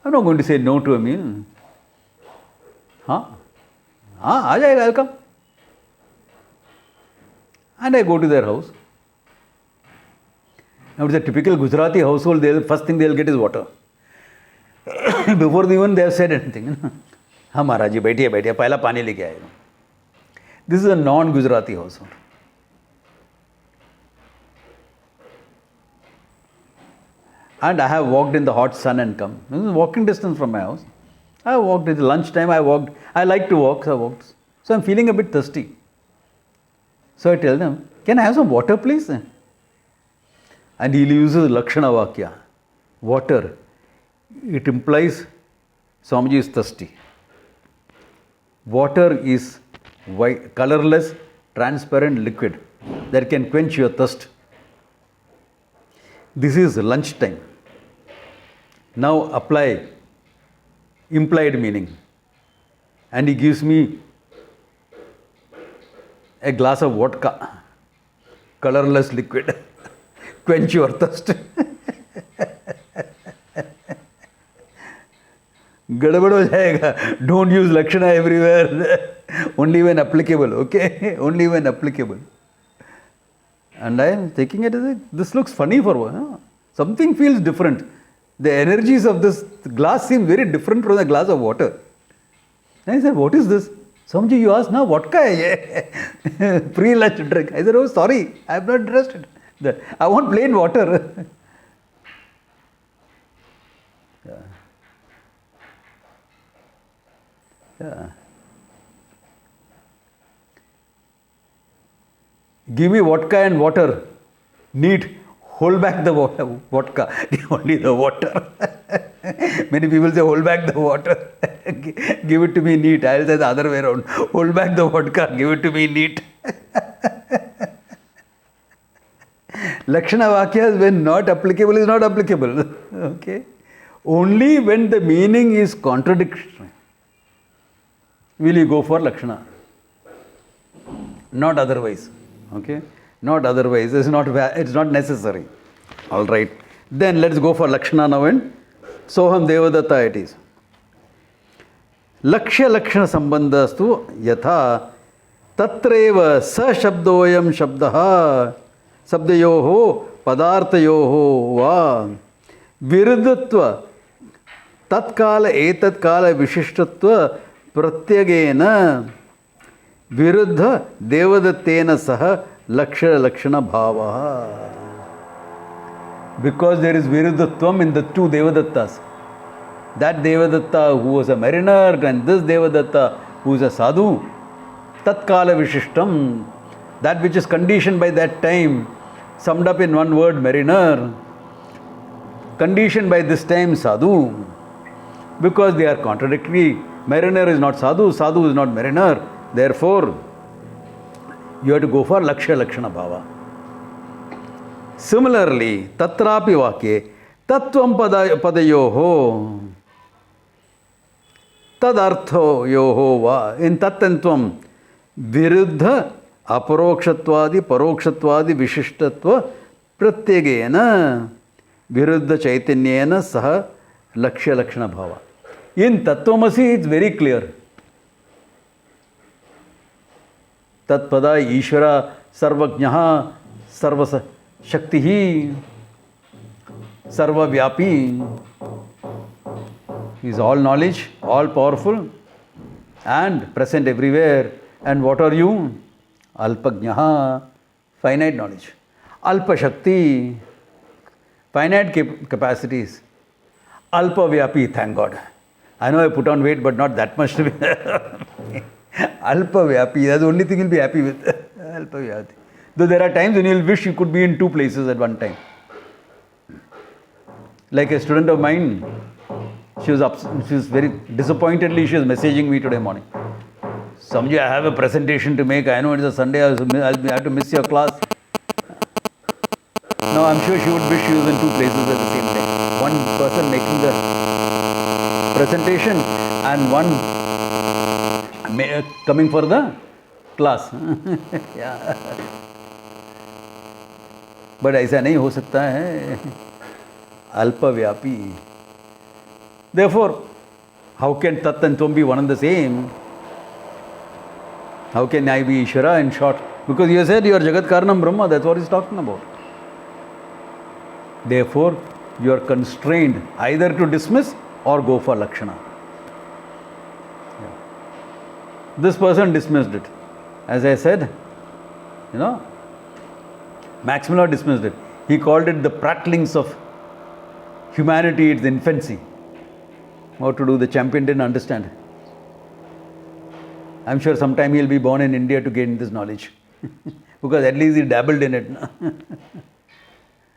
I'm not going to say no to a meal. हाँ आ जाएगा, I'll come. And I go to their house. Now it's a typical Gujarati household. First thing they'll get is water. Before even they have said anything. हाँ महाराज जी बैठिए बैठिए पहला पानी लेके आए. This is a non-Gujarati household. And I have walked in the hot sun and come. This is walking distance from my house. I walked at lunchtime. I walked. I like to walk, so I walked. So I'm feeling a bit thirsty. So I tell them, "Can I have some water, please?" And he uses Lakshana Vakya. Water. It implies Swamiji is thirsty. Water is white, colorless, transparent liquid that can quench your thirst. This is lunchtime. Now apply implied meaning. And he gives me a glass of vodka, colorless liquid, quench your thirst. गड़बड़ हो जाएगा. Don't use Lakshana everywhere. Only when applicable, okay? Only when applicable. And I am taking it as this looks funny for one. Something feels different. The energies of this glass seem very different from the glass of water. And I said, "What is this?" "Swamiji, you asked now, vodka hai. Pre-lunch drink." I said, "Oh, sorry, I am not interested. I want plain water." Yeah. Give me vodka and water. Neat. Hold back the vodka. Only the water. Many people say, hold back the water. Give it to me neat. I'll say the other way around. Hold back the vodka. Give it to me neat. Lakshana Vakyas, when not applicable, is not applicable. Okay? Only when the meaning is contradictory will you go for Lakshana. Not otherwise. Okay? Not otherwise. It's not necessary. All right. Then let's go for Lakshana now and Soham Devadatta it is. Lakshya Lakshana Sambandhastu Yatha Tatreva Sa Shabdoyam Shabdaha Sabdayoho Padartayoho Va Viruddhatva Tatkala Etatkala Vishishtatva Pratyagena Viruddha Devadattena Saha Lakshya Lakshana Bhavaha. Because there is Viruddhatvam in the two Devadattas. That Devadatta who was a mariner and this Devadatta who is a sadhu, Tatkala Vishishtam, that which is conditioned by that time, summed up in one word, mariner, conditioned by this time, sadhu, because they are contradictory. Mariner is not sadhu, sadhu is not mariner. Therefore, you have to go for Lakshya Lakshana Bhava. Similarly, Tatrapi Vakye, Tattvam Padayoho, Tadartho Yoho Va, in Tat and Tvam, Viruddha Aparokshatvadi, Parokshatvadi, Vishishtatva, Pratyagena, Viruddha Chaitanyena Saha Lakshya Lakshana Bhava. In Tattvamasi, it's very clear. Tatpada Ishvara Sarvajnaha Sarva Shaktihi Sarva Vyapi. He is all knowledge, all powerful and present everywhere. And what are you? Alpajnaha, finite knowledge. Alpa Shakti, finite capacities. Alpa Vyapi, thank God. I know I put on weight, but not that much to be. Alpa Vyapi, that's the only thing you'll be happy with. Alpa Vyapi. Though there are times when you'll wish you could be in two places at one time. Like a student of mine, she was very disappointedly, she was messaging me today morning. Samji, I have a presentation to make. I know it's a Sunday, I'll have to miss your class. No, I'm sure she would wish she was in two places at the same time. One person making the presentation and one coming for the class. Yeah. But ऐसा नहीं हो सकता है. Alpavyaapi. Therefore, how can Tat and Tvam be one and the same? How can I be Ishvara in short? Because you said you are Jagat Karanam Brahma, that's what he's talking about. Therefore, you are constrained either to dismiss or go for Lakshana. Yeah. This person dismissed it. As I said, Max Muller dismissed it. He called it the prattlings of humanity, its infancy. What to do, the champion didn't understand. I'm sure sometime he'll be born in India to gain this knowledge. Because at least he dabbled in it.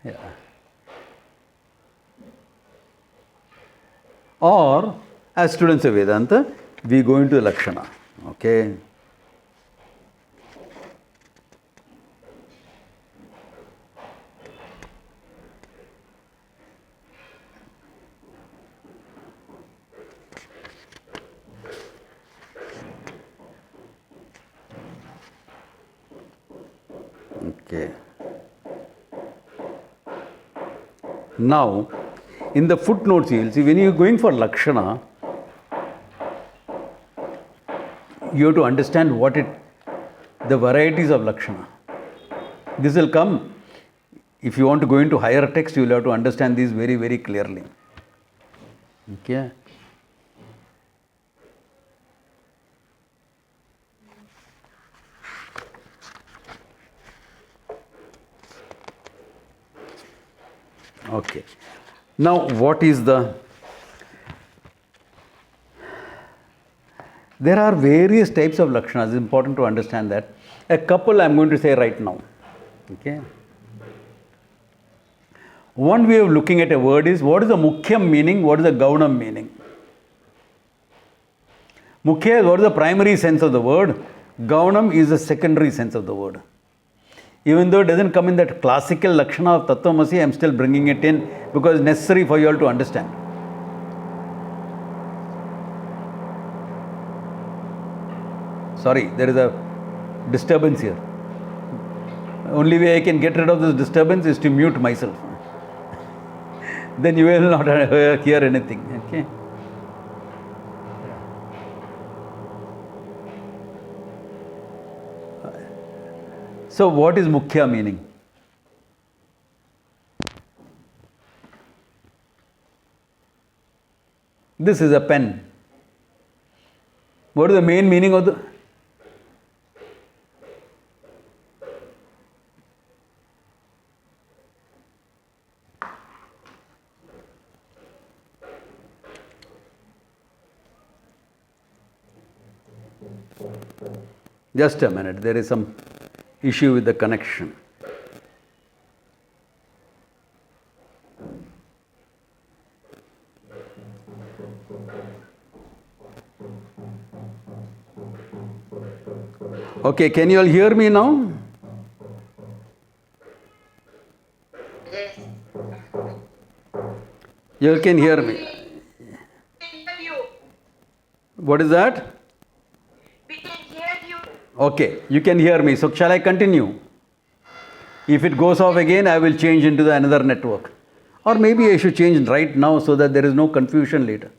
Yeah. Or, as students of Vedanta, we go into the Lakshana. Okay. Okay. Now, in the footnotes, you'll see when you're going for Lakshana, you have to understand the varieties of Lakshana. This will come, if you want to go into higher text, you will have to understand these very, very clearly. Okay. Okay. Now, what is there are various types of Lakshanas. It's important to understand that. A couple I'm going to say right now. Okay. One way of looking at a word is, what is the Mukhyam meaning, what is the Gaunam meaning? Mukhya is what is the primary sense of the word. Gaunam is the secondary sense of the word. Even though it doesn't come in that classical Lakshana of Tattvamasi, I am still bringing it in because it's necessary for you all to understand. Sorry, there is a disturbance here. Only way I can get rid of this disturbance is to mute myself. Then you will not hear anything. Okay. So what is Mukhya meaning? This is a pen. What is the main meaning of the... Just a minute, there is some issue with the connection. Okay, can you all hear me now? Yes. You all can hear me. What is that? We can hear you. Okay, you can hear me. So shall I continue? If it goes off again, I will change into the another network. Or maybe I should change right now so that there is no confusion later.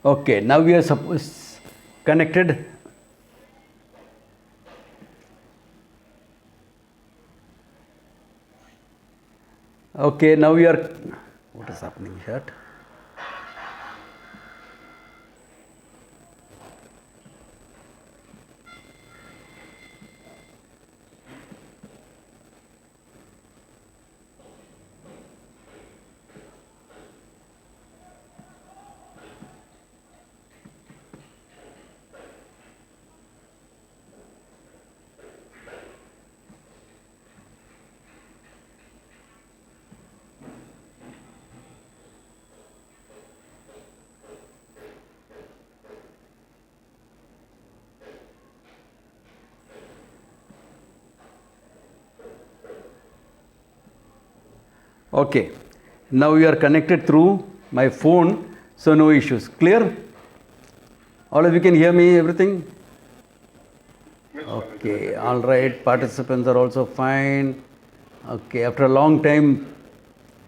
Okay, now we are connected. Okay, now we are. What is happening here? Okay, now we are connected through my phone, so no issues. Clear? All of you can hear me, everything? Okay, all right, participants are also fine. Okay, after a long time,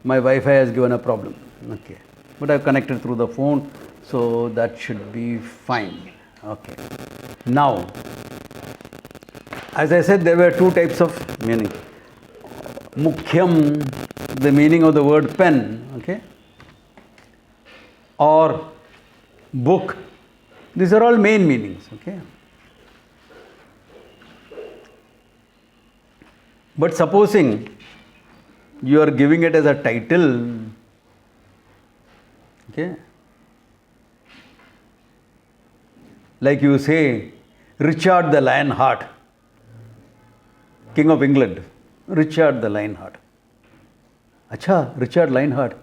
my Wi-Fi has given a problem. Okay, but I've connected through the phone, so that should be fine. Okay, now, as I said, there were two types of meaning. Mukhyam, the meaning of the word pen, okay, or book. These are all main meanings, okay. But supposing you are giving it as a title, okay, like you say, Richard the Lionheart, King of England, Richard the Lionheart. अच्छा, Richard Lionheart.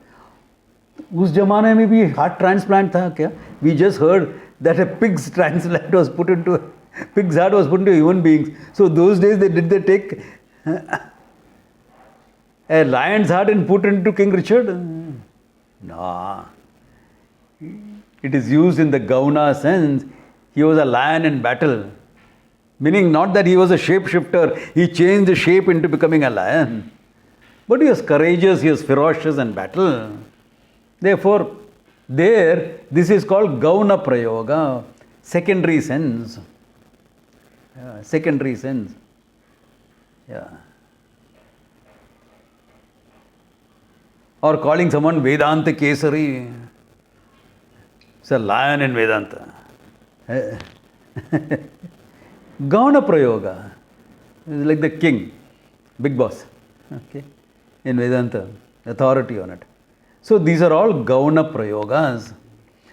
उस जमाने में भी heart transplant था क्या? We just heard that a pig's transplant was put into Pig's heart was put into human beings. So those days did they take a lion's heart and put into King Richard? No. It is used in the Gauna sense. He was a lion in battle. Meaning not that he was a shapeshifter, he changed the shape into becoming a lion. But he was courageous, he was ferocious in battle. Therefore, this is called Gauna Prayoga, secondary sense. Secondary sense. Yeah. Or calling someone Vedanta Kesari. It's a lion in Vedanta. Gauna Prayoga is like the king, big boss, okay, in Vedanta, authority on it. So these are all Gauna Prayogas.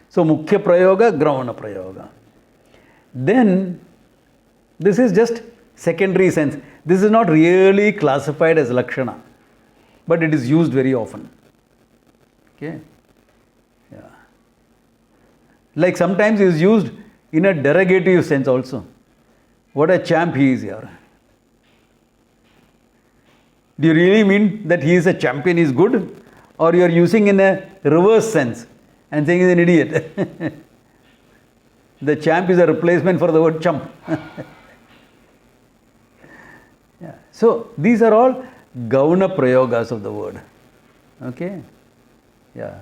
So Mukhya Prayoga, Gauna Prayoga. Then this is just secondary sense. This is not really classified as Lakshana, but it is used very often. Okay? Yeah. Like sometimes it is used in a derogative sense also. What a champ he is here. Do you really mean that he is a champion, he is good? Or you are using in a reverse sense and saying he is an idiot? The champ is a replacement for the word chump. Yeah. So these are all Gauna Prayogas of the word. Okay? Yeah.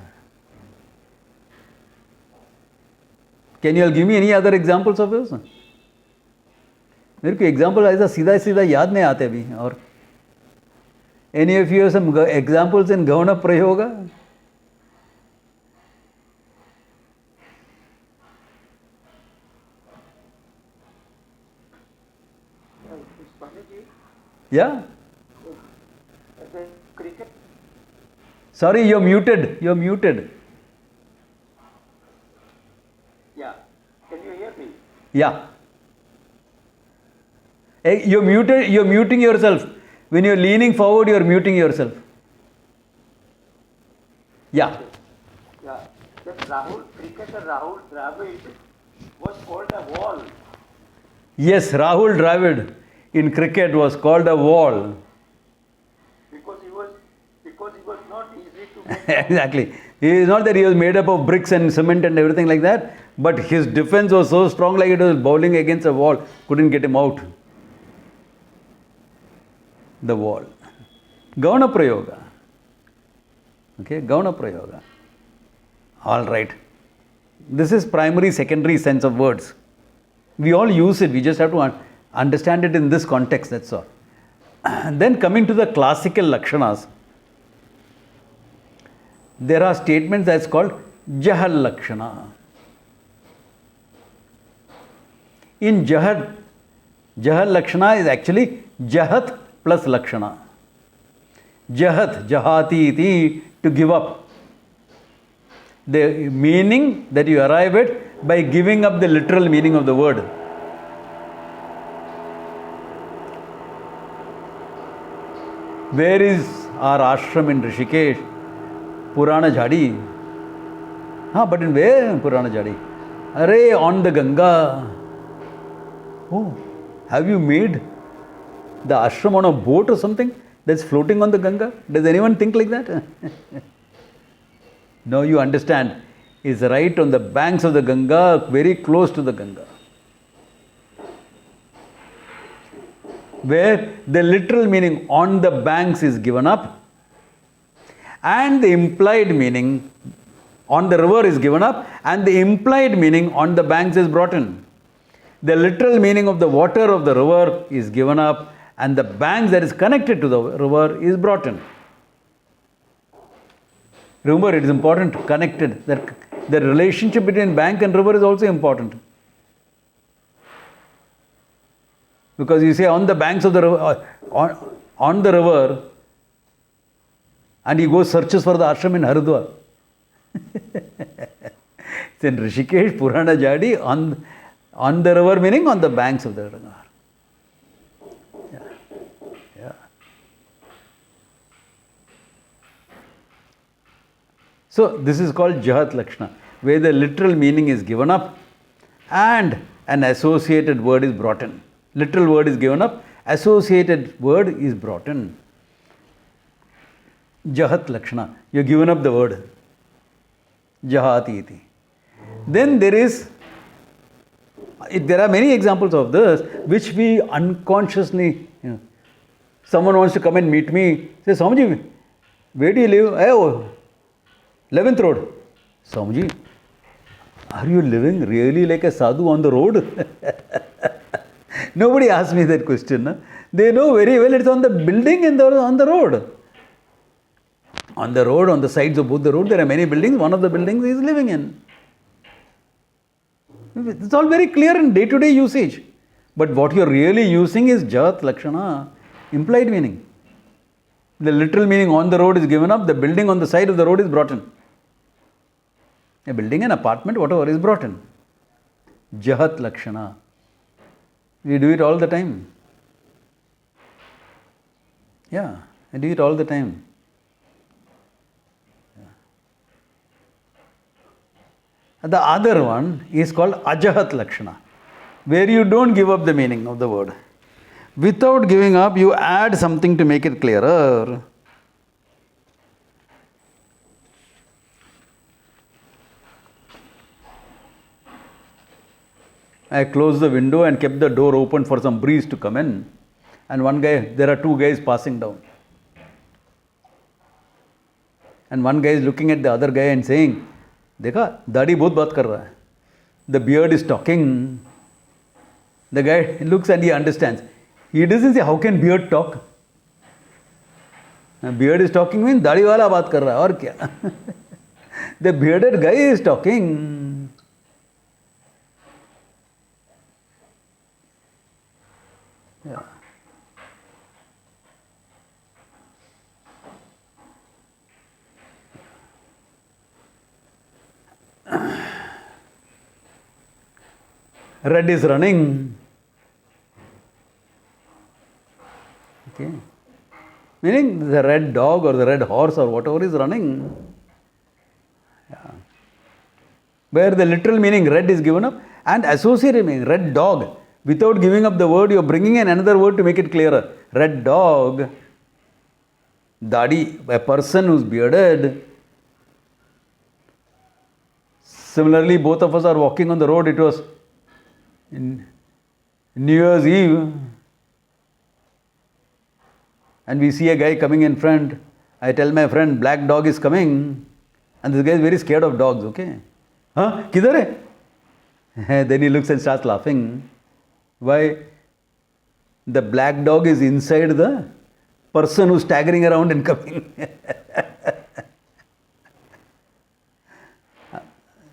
Can you all give me any other examples of this? मेरे को example ऐसा सीधा सीधा याद नहीं आते अभी. और any of you have some examples in Gauna Prayoga? Yeah? Sorry, you're muted. You're muted. Yeah. Can you hear me? Yeah. You're muted. You're muting yourself. When you're leaning forward, you're muting yourself. Yeah. Yeah. That cricketer Rahul Dravid was called a wall. Yes, Rahul Dravid in cricket was called a wall. Because he was not easy to make. Exactly. It is not that he was made up of bricks and cement and everything like that, but his defense was so strong, like it was bowling against a wall. Couldn't get him out. The wall. Gauna Prayoga. Okay, Gauna Prayoga. All right. This is primary, secondary sense of words. We all use it. We just have to understand it in this context. That's all. Then coming to the classical Lakshanas, there are statements that's called Jahal Lakshana. In Jahal Lakshana is actually Jahat plus Lakshana. Jahat, Jahati iti, to give up. The meaning that you arrive at by giving up the literal meaning of the word. Where is our ashram in Rishikesh? Purana Jhadi. But in where Purana Jhadi? Array, on the Ganga. Oh, have you made the ashram on a boat or something that's floating on the Ganga? Does anyone think like that? No, you understand. It's right on the banks of the Ganga, very close to the Ganga. Where the literal meaning on the banks is given up and the implied meaning on the river is given up and the implied meaning on the banks is brought in. The literal meaning of the water of the river is given up and the banks that is connected to the river is brought in. Remember, it is important, connected. That the relationship between bank and river is also important. Because you say on the banks of the river, on the river, and he goes searches for the ashram in Haridwar. It's in Rishikesh, Purana Jhadi, on the river meaning on the banks of the river. Yeah. So this is called Jahat Lakshana, where the literal meaning is given up and an associated word is brought in. Literal word is given up, associated word is brought in. Jahat Lakshana. You have given up the word. Jahati iti. Then there are many examples of this which we unconsciously, someone wants to come and meet me, say, Swamiji, where do you live? Oh, 11th Road. Swamiji, are you living really like a sadhu on the road? Nobody asks me that question. No? They know very well it's on the building and on the road. On the road, on the sides of both the road, there are many buildings. One of the buildings he is living in. It's all very clear in day-to-day usage. But what you're really using is Jat Lakshana, implied meaning. The literal meaning on the road is given up, the building on the side of the road is brought in. A building, an apartment, whatever is brought in. Jahat Lakshana. We do it all the time. Yeah, I do it all the time. The other one is called Ajahat Lakshana, where you don't give up the meaning of the word. Without giving up, you add something to make it clearer. I closed the window and kept the door open for some breeze to come in. And there are two guys passing down. And one guy is looking at the other guy and saying, Dekha, Dadi bahut baat kar raha hai. The beard is talking. The guy looks and he understands. He doesn't say, how can beard talk? Beard is talking means Dadi wala baat kar raha hai, aur kya? The bearded guy is talking. Yeah. Red is running. Okay. Meaning the red dog or the red horse or whatever is running. Yeah. Where the literal meaning red is given up and associated meaning red dog. Without giving up the word, you are bringing in another word to make it clearer. Red dog. Dadi, a person who's bearded. Similarly, both of us are walking on the road. It was New Year's Eve, and we see a guy coming in front. I tell my friend, black dog is coming, and this guy is very scared of dogs, okay? Huh? Kidhar hai? Then he looks and starts laughing. Why? The black dog is inside the person who's staggering around and coming.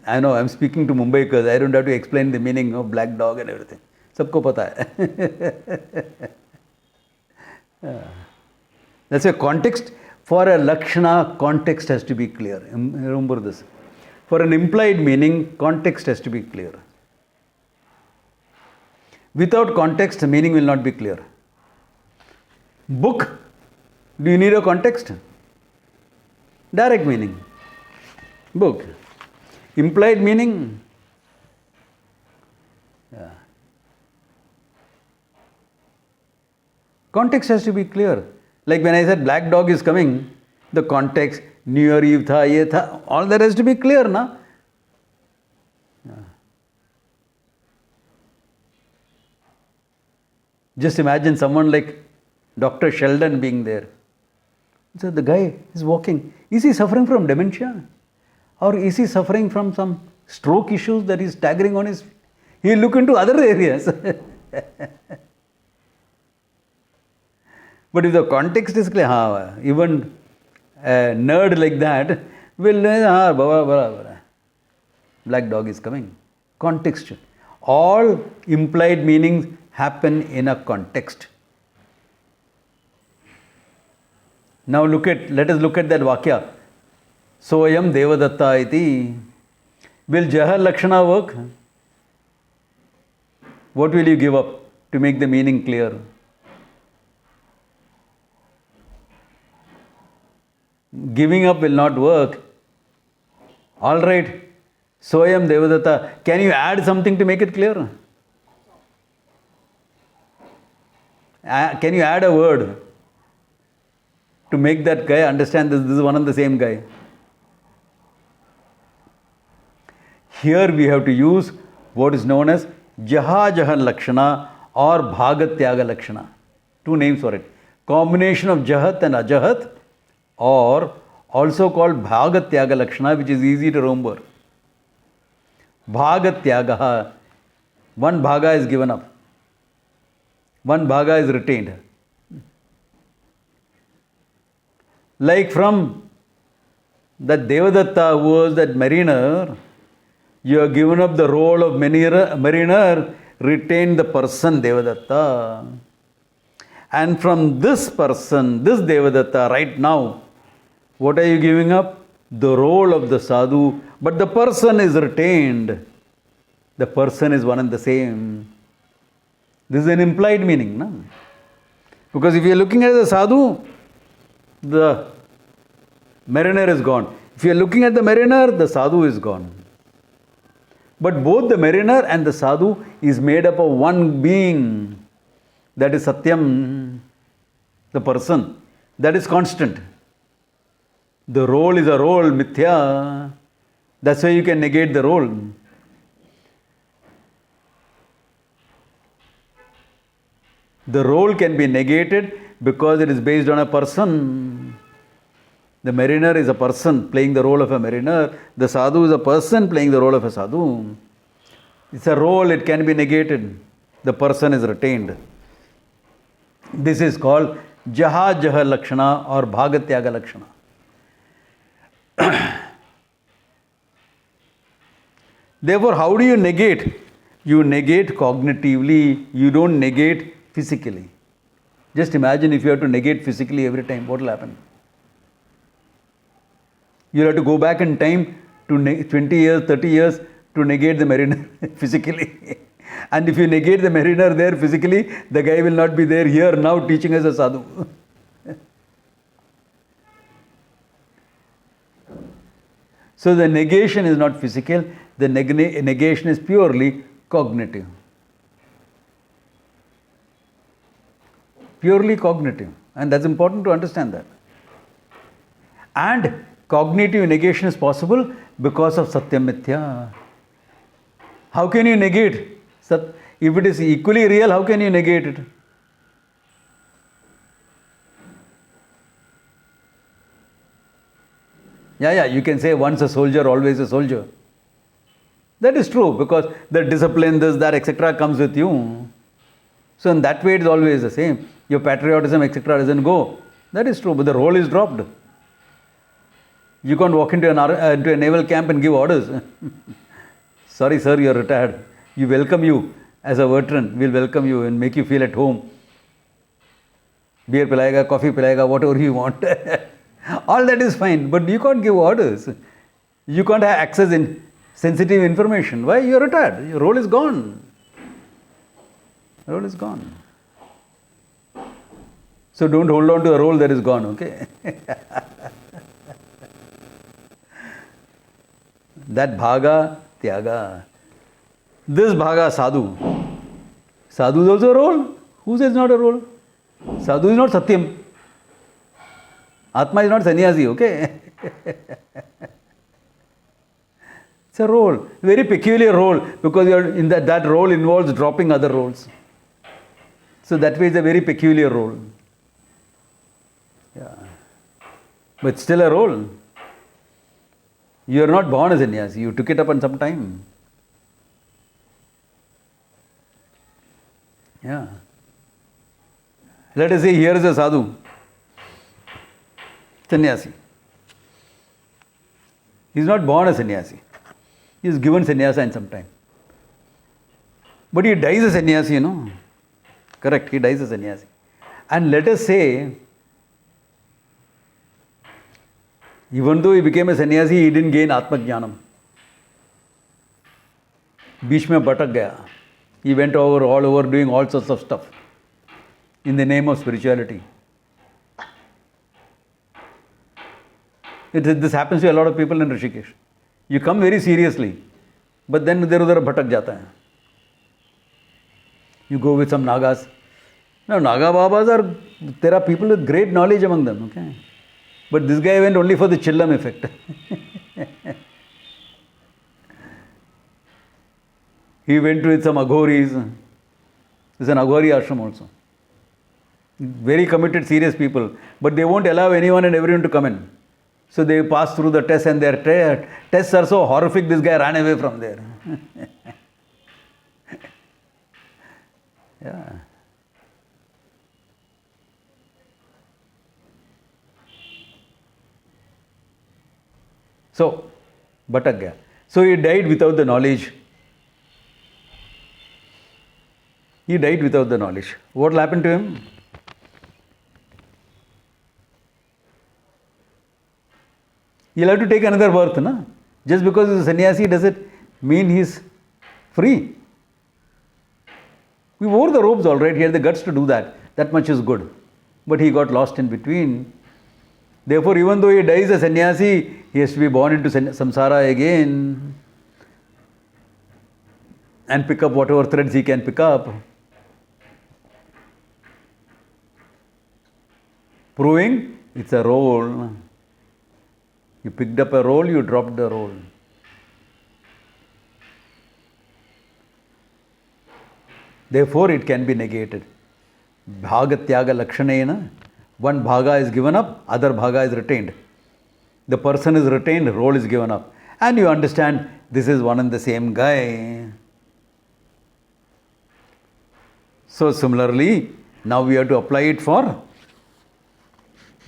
I know, I'm speaking to Mumbai because I don't have to explain the meaning of black dog and everything. Sabko pata hai. That's a context. For a Lakshana, context has to be clear. Remember this. For an implied meaning, context has to be clear. Without context, the meaning will not be clear. Book, do you need a context? Direct meaning. Book. Implied meaning. Yeah. Context has to be clear. Like when I said black dog is coming, the context, New Year Eve tha, ye tha, all that has to be clear, na? Yeah. Just imagine someone like Dr. Sheldon being there. So the guy is walking. Is he suffering from dementia? Or is he suffering from some stroke issues that is staggering on his feet? He'll look into other areas. But if the context is clear, even a nerd like that will know, black dog is coming. Context. All implied meanings happen in a context. Now let us look at that Vakya. Soyam Devadatta iti. Will Jahar Lakshana work? What will you give up to make the meaning clear? Giving up will not work. Alright, Soyam Devadatta. Can you add something to make it clear? Can you add a word to make that guy understand this is one and the same guy? Here we have to use what is known as Jaha-Jahan Lakshana or Bhagatyaga Lakshana. Two names for it. Combination of Jahat and Ajahat, or also called Bhagatyaga Lakshana, which is easy to remember. Bhagatyaga, one bhaga is given up. One bhaga is retained. Like from that Devadatta, who was that mariner, you have given up the role of mariner, retained the person Devadatta. And from this person, this Devadatta, right now, what are you giving up? The role of the sadhu, but the person is retained. The person is one and the same. This is an implied meaning, no? Because if you are looking at the sadhu, the mariner is gone. If you are looking at the mariner, the sadhu is gone. But both the mariner and the sadhu is made up of one being. That is Satyam, the person. That is constant. The role is a role, Mithya. That's why you can negate the role. The role can be negated because it is based on a person. The mariner is a person playing the role of a mariner. The sadhu is a person playing the role of a sadhu. It's a role, it can be negated. The person is retained. This is called Jaha-Jaha Lakshana or Bhagatyaga Lakshana. Therefore, how do you negate? You negate cognitively, you don't negate physically. Just imagine if you have to negate physically every time, what will happen? You have to go back in time to 20 years, 30 years to negate the mariner physically. And if you negate the mariner there physically, the guy will not be there here now teaching us a sadhu. So the negation is not physical, the negation is purely cognitive. Purely cognitive. And that's important to understand that. And cognitive negation is possible because of Satyam Mithya. How can you negate? If it is equally real, how can you negate it? Yeah, you can say once a soldier, always a soldier. That is true because the discipline, this, that, etc. comes with you. So in that way it is always the same. Your patriotism, etc. doesn't go. That is true, but the role is dropped. You can't walk into a naval camp and give orders. Sorry sir, you are retired. We welcome you as a veteran. We'll welcome you and make you feel at home. Beer pilayega, coffee pilayega, whatever you want. All that is fine, but you can't give orders. You can't have access in sensitive information. Why? You are retired. Your role is gone. Role is gone. So don't hold on to a role that is gone, okay? That bhaga, tyaga. This bhaga, sadhu. Sadhu is also a role. Who says not a role? Sadhu is not Satyam. Atma is not sannyasi, okay? It's a role, very peculiar role, because in that role involves dropping other roles. So that way it's a very peculiar role. Yeah. But still a role. You are not born a sannyasi, you took it up on some time. Yeah. Let us say here is a sadhu, sannyasi. He is not born a sannyasi. He is given sannyasa in some time. But he dies a sannyasi, Correct, he dies a sannyasi. And let us say, even though he became a sannyasi, he didn't gain Atma Jnanam. Beech mein bhatak gaya. He went all over doing all sorts of stuff in the name of spirituality. This happens to a lot of people in Rishikesh. You come very seriously, but then there udhar bhatak jata hai. You go with some nagas. No, Naga Babas there are people with great knowledge among them, okay? But this guy went only for the chillam effect. He went with some Aghoris. There's an Aghori ashram also. Very committed, serious people. But they won't allow anyone and everyone to come in. So they pass through the tests, and their tests are so horrific, this guy ran away from there. Yeah. So, bhatak gaya. So he died without the knowledge. He died without the knowledge. What will happen to him? He'll have to take another birth, na? Just because he's a sannyasi, does it mean he's free? We wore the robes all right, he had the guts to do that. That much is good. But he got lost in between. Therefore, even though he dies a sannyasi, he has to be born into samsara again and pick up whatever threads he can pick up. Proving it's a role. You picked up a role, you dropped the role. Therefore, it can be negated. Bhagatyaga lakshanena. One bhaga is given up, other bhaga is retained. The person is retained, role is given up. And you understand this is one and the same guy. So similarly, now we have to apply it for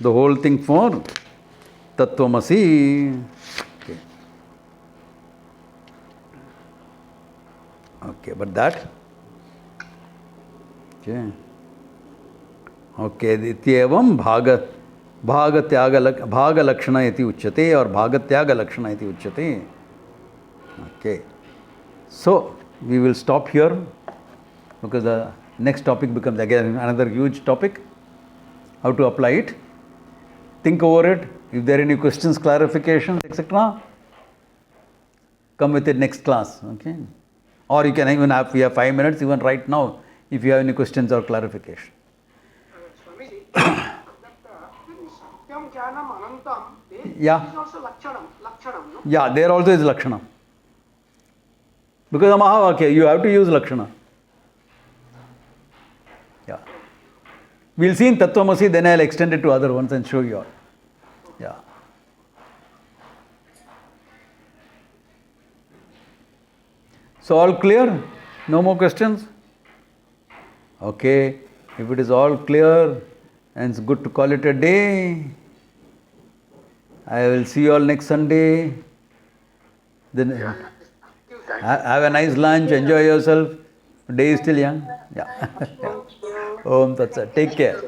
the whole thing for Tattvamasi. Okay. Okay, but that. Okay. Okay, Dityevam Bhaga Lakshana iti uchyate or Bhagatyaga Lakshana iti uchyate. Okay. So, we will stop here because the next topic becomes again another huge topic. How to apply it. Think over it. If there are any questions, clarifications, etc., come with it next class. Okay. Or you can even have, we have 5 minutes even right now if you have any questions or clarification. Yeah. Yeah, there also is Lakshana. Because of Mahavakya, you have to use Lakshana. Yeah. We'll see in Tattvamasi, then I'll extend it to other ones and show you all. Yeah. So all clear? No more questions? Okay. If it is all clear and it's good to call it a day, I will see you all next Sunday. Then have a nice lunch, enjoy yourself. The day is still young. Yeah. Om Tat Sat. Take care.